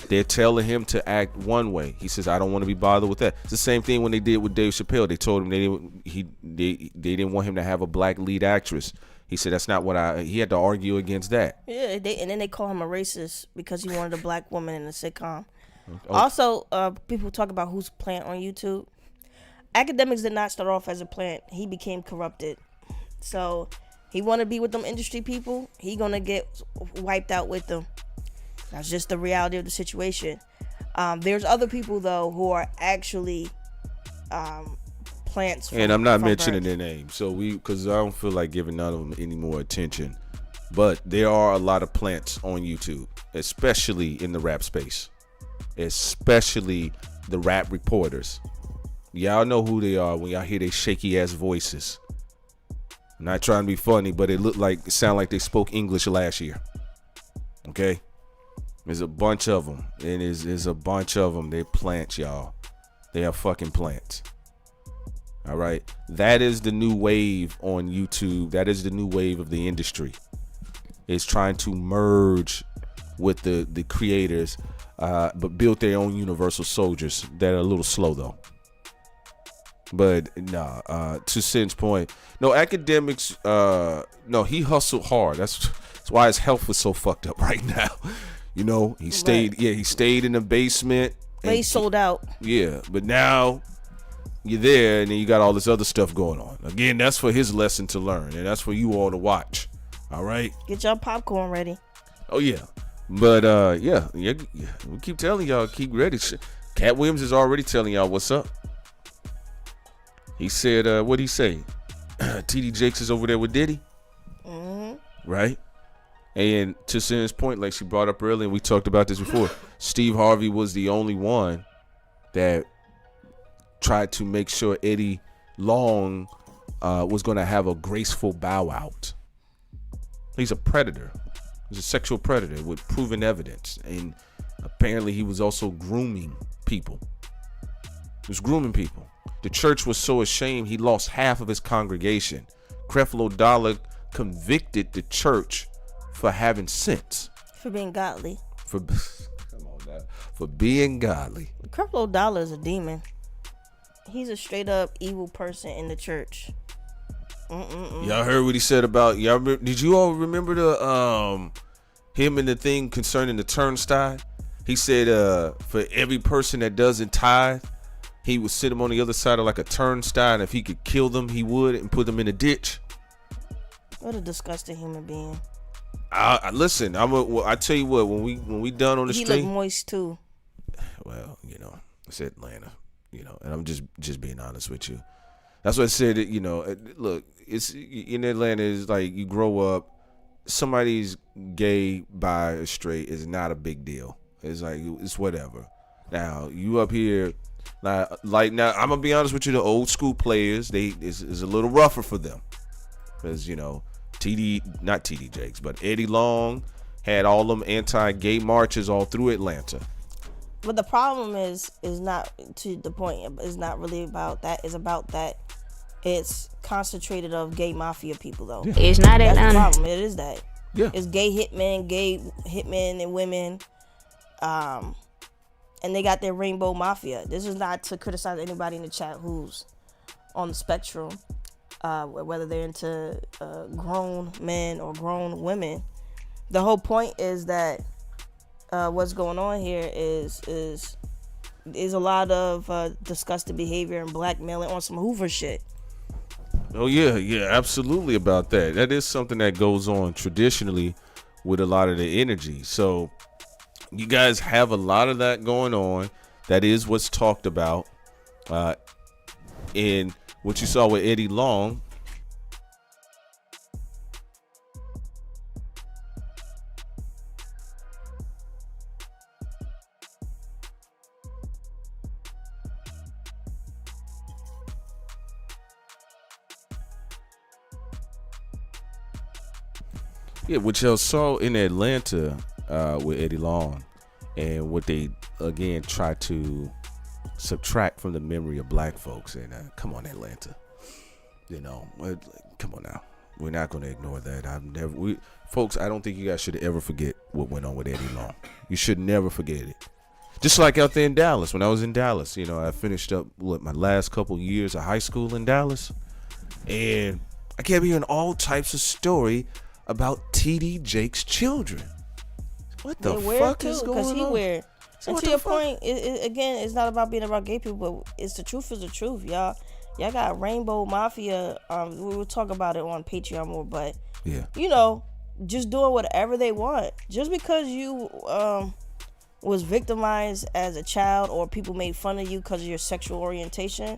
They're telling him to act one way. He says, I don't want to be bothered with that. It's the same thing when they did with Dave Chappelle. They told him they didn't want him to have a black lead actress. He said, that's not what he had to argue against that. Yeah, and then they call him a racist because he wanted a black woman in a sitcom. Oh. Also, people talk about who's plant on YouTube. Academics did not start off as a plant. He became corrupted. So he want to be with them industry people. He going to get wiped out with them. That's just the reality of the situation. There's other people, though, who are actually plants. And I'm not mentioning their names, because I don't feel like giving none of them any more attention. But there are a lot of plants on YouTube, especially in the rap space, especially the rap reporters. Y'all know who they are when y'all hear their shaky ass voices. I'm not trying to be funny, but it sound like they spoke English last year. Okay. There's a bunch of them, and there's a bunch of them. They're plants, y'all. They are fucking plants. All right, that is the new wave on YouTube. That is the new wave of the industry. It's trying to merge with the creators, but build their own universal soldiers that are a little slow though. But to Sin's point, no academics. No, he hustled hard. That's why his health was so fucked up right now. He stayed. Right. Yeah, he stayed in the basement. But he sold out. Yeah, but now you're there, and then you got all this other stuff going on. Again, that's for his lesson to learn, and that's for you all to watch. All right. Get y'all popcorn ready. Oh yeah, but yeah. We keep telling y'all, keep ready. Katt Williams is already telling y'all what's up. He said, what'd he say? TD Jakes is over there with Diddy. Mm-hmm. Right? And to Sin's point, like she brought up earlier, and we talked about this before, Steve Harvey was the only one that tried to make sure Eddie Long was going to have a graceful bow out. He's a predator. He's a sexual predator with proven evidence. And apparently he was also grooming people. He was grooming people. The church was so ashamed he lost half of his congregation. Creflo Dollar convicted the church for having sense. For being godly. For being godly. Creflo Dollar is a demon. He's a straight up evil person in the church. Y'all heard what he said about y'all? Did you all remember the him and the thing concerning the turnstile? He said for every person that doesn't tithe, he would sit them on the other side of like a turnstile, and if he could kill them, he would, and put them in a ditch. What a disgusting human being. Listen, I tell you what, when we done on the street, he look moist too. Well, it's Atlanta, and I'm just being honest with you. That's what I said. Look, it's in Atlanta. Is like you grow up, somebody's gay, bi, or straight is not a big deal. It's like it's whatever. Now you up here, like now I'm gonna be honest with you. The old school players, is a little rougher for them, because not TD Jakes, but Eddie Long had all them anti-gay marches all through Atlanta. But the problem is not to the point. It's not really about that. It's about that it's concentrated of gay mafia people though. Yeah. It's not Atlanta. That's the problem. It is that. Yeah. It's gay hitmen and women. And they got their rainbow mafia. This is not to criticize anybody in the chat who's on the spectrum, whether they're into grown men or grown women. The whole point is that what's going on here is a lot of disgusting behavior and blackmailing on some Hoover shit. Oh yeah, absolutely about that. That is something that goes on traditionally with a lot of the energy. So you guys have a lot of that going on. That is what's talked about in what you saw with Eddie Long. Yeah, what y'all saw in Atlanta with Eddie Long, and what they again try to subtract from the memory of black folks. And come on, Atlanta, come on now. We're not going to ignore that. Folks, I don't think you guys should ever forget what went on with Eddie Long. You should never forget it. Just like out there in Dallas, when I was in Dallas, I finished up my last couple years of high school in Dallas, and I kept hearing all types of story about TD Jake's children. What the fuck is going on? Because he weird. And to your point, again, it's not about being about gay people, but it's the truth is the truth, y'all. Y'all got Rainbow Mafia. We will talk about it on Patreon more, but yeah, just doing whatever they want. Just because you was victimized as a child or people made fun of you because of your sexual orientation,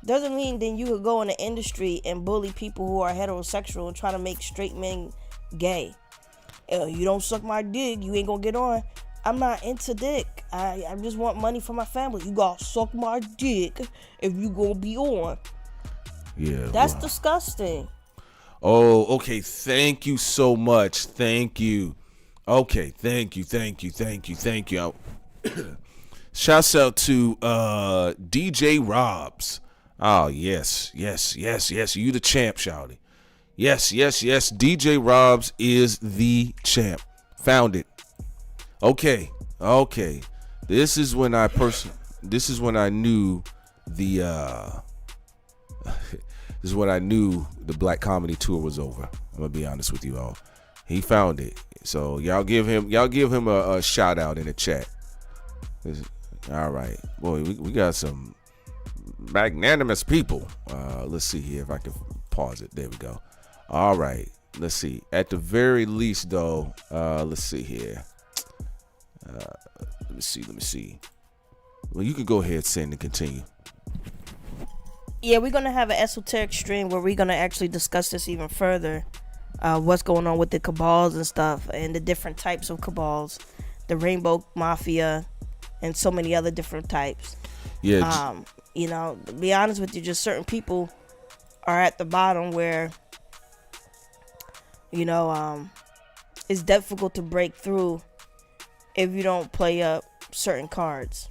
doesn't mean then you could go in the industry and bully people who are heterosexual and try to make straight men gay. You don't suck my dick, you ain't gonna get on. I'm not into dick. I just want money for my family. You gotta suck my dick if you gonna be on. Yeah, that's disgusting. Oh, okay. Thank you so much. Thank you. Okay, thank you. Shouts out to DJ Robs. Oh, yes. You the champ, shouty. Yes. DJ Robs is the champ. Found it. Okay. This is when I knew the this is when I knew the Black Comedy Tour was over. I'm gonna be honest with you all. He found it. So y'all give him a shout out in the chat. All right. Boy, we got some magnanimous people. Let's see here if I can pause it. There we go. All right. Let's see. At the very least, though, let's see here. Let me see. Well, you can go ahead, send and continue. Yeah, we're going to have an esoteric stream where we're going to actually discuss this even further. What's going on with the cabals and stuff, and the different types of cabals, the Rainbow Mafia, and so many other different types. Yeah. To be honest with you, just certain people are at the bottom where, it's difficult to break through if you don't play up certain cards.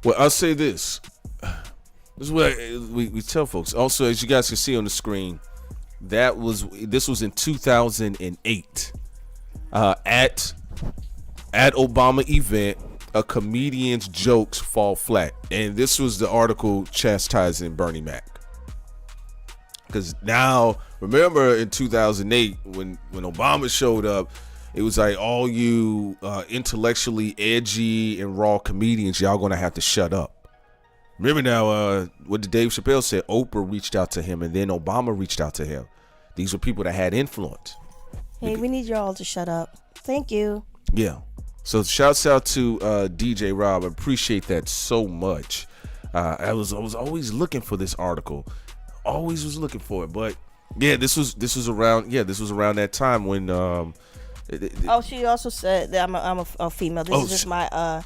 Well, I'll say this. This is what we tell folks. Also, as you guys can see on the screen, this was in 2008 at Obama event. A comedian's jokes fall flat, and this was the article chastising Bernie Mac. Because now, remember in 2008 when Obama showed up, it was like all you intellectually edgy and raw comedians, y'all gonna have to shut up. Remember now, what did Dave Chappelle say? Oprah reached out to him, and then Obama reached out to him. These were people that had influence. Hey, we need y'all to shut up. Thank you. Yeah. So shouts out to DJ Rob. I appreciate that so much. I was always looking for this article. Always was looking for it, but yeah, this was around that time when she also said that I'm a female. This is just my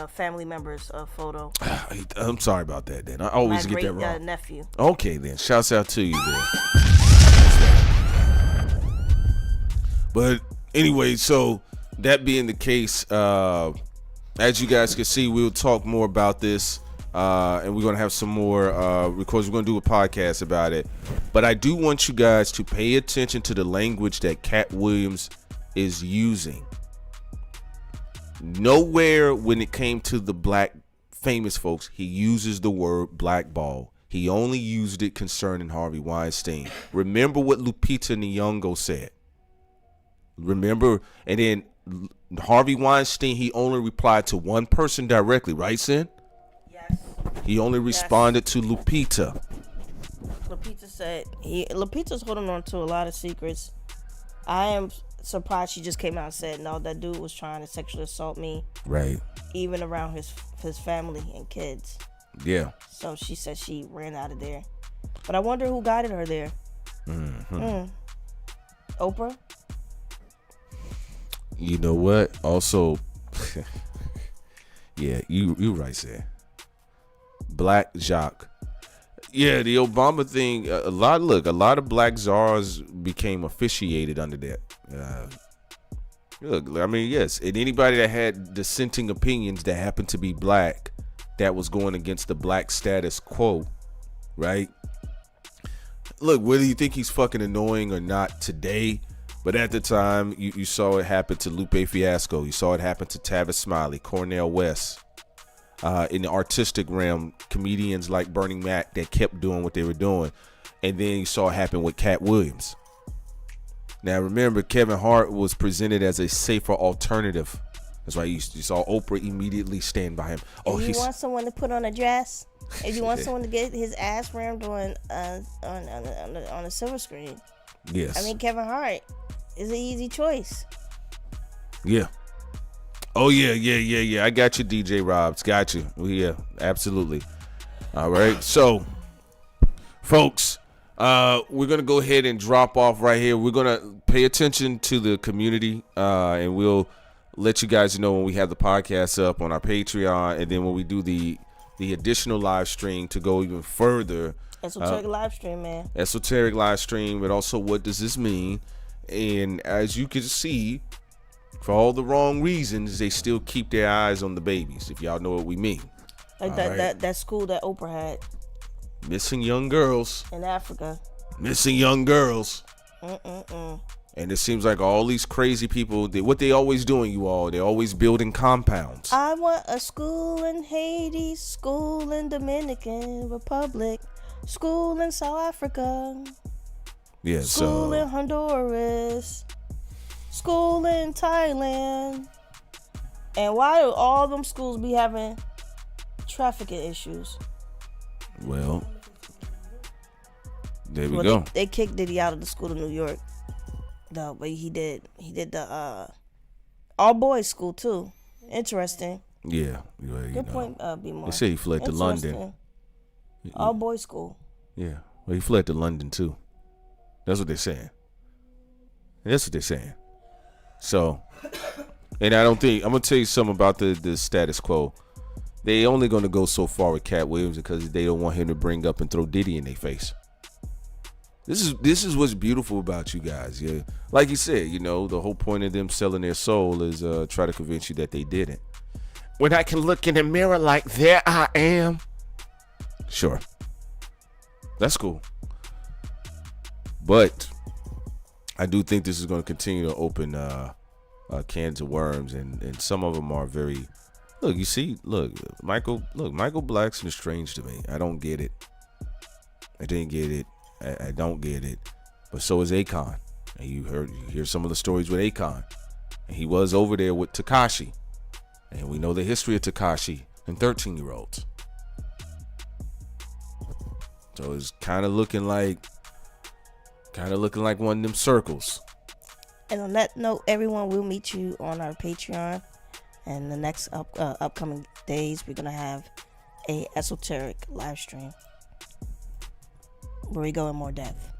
family member's photo. I'm sorry about that. Then I always get that wrong. My great nephew. Okay, then shouts out to you then. But anyway, so that being the case, as you guys can see, we'll talk more about this. And we're going to have some more records. We're going to do a podcast about it. But I do want you guys to pay attention to the language that Katt Williams is using. Nowhere when it came to the black famous folks, he uses the word blackball. He only used it concerning Harvey Weinstein. Remember what Lupita Nyong'o said. Remember, and then Harvey Weinstein, he only replied to one person directly, right, Sin? He only responded to Lupita. Lupita said Lupita's holding on to a lot of secrets. I am surprised she just came out and said, no, that dude was trying to sexually assault me. Right. Even around his family and kids. Yeah. So she said she ran out of there. But I wonder who guided her there. Oprah? You know what? Also, yeah, you right there. Black Jacques. Yeah, the Obama thing, a lot of black czars became officiated under that. Look, I mean, yes, and anybody that had dissenting opinions that happened to be black, that was going against the black status quo, right? Look, whether you think he's fucking annoying or not today, but at the time, you saw it happen to Lupe Fiasco. You saw it happen to Tavis Smiley, Cornel West. In the artistic realm, comedians like Bernie Mac that kept doing what they were doing. And then you saw it happen with Katt Williams. Now remember, Kevin Hart was presented as a safer alternative. That's why you saw Oprah immediately stand by him. Oh, if you want someone to put on a dress, if you want someone to get his ass rammed on a silver screen. Yes. I mean, Kevin Hart is an easy choice. Yeah. Oh, yeah. I got you, DJ Robs. Got you. Yeah, absolutely. All right. So, folks, we're going to go ahead and drop off right here. We're going to pay attention to the community, and we'll let you guys know when we have the podcast up on our Patreon, and then when we do the additional live stream to go even further. Esoteric live stream, man. Esoteric live stream, but also what does this mean? And as you can see, for all the wrong reasons, they still keep their eyes on the babies, if y'all know what we mean. Like that school that Oprah had. Missing young girls. In Africa. Missing young girls. And it seems like all these crazy people, what they always doing, you all, they're always building compounds. I want a school in Haiti, school in Dominican Republic, school in South Africa. Yeah, school in Honduras. School in Thailand. And why do all them schools be having trafficking issues? Well, there we go. They kicked Diddy out of the school in New York. No, but he did the all boys school too. Interesting. Yeah. Good point, B More. They say he fled to London. All boys school. Yeah. Well, he fled to London too. That's what they're saying. So, and I don't think, I'm going to tell you something about the status quo. They only going to go so far with Katt Williams because they don't want him to bring up and throw Diddy in their face. This is what's beautiful about you guys. Yeah. Like you said, the whole point of them selling their soul is try to convince you that they didn't. When I can look in the mirror like, there I am. Sure. That's cool. But I do think this is going to continue to open cans of worms, and some of them are very. Look, Michael Blackson is strange to me. I don't get it. I didn't get it. I don't get it. But so is Akon. And you hear some of the stories with Akon. And he was over there with Tekashi. And we know the history of Tekashi and 13-year-olds. So it's kind of looking like one of them circles. And on that note, everyone, will meet you on our Patreon. And the next upcoming days, we're going to have a esoteric live stream where we go in more depth.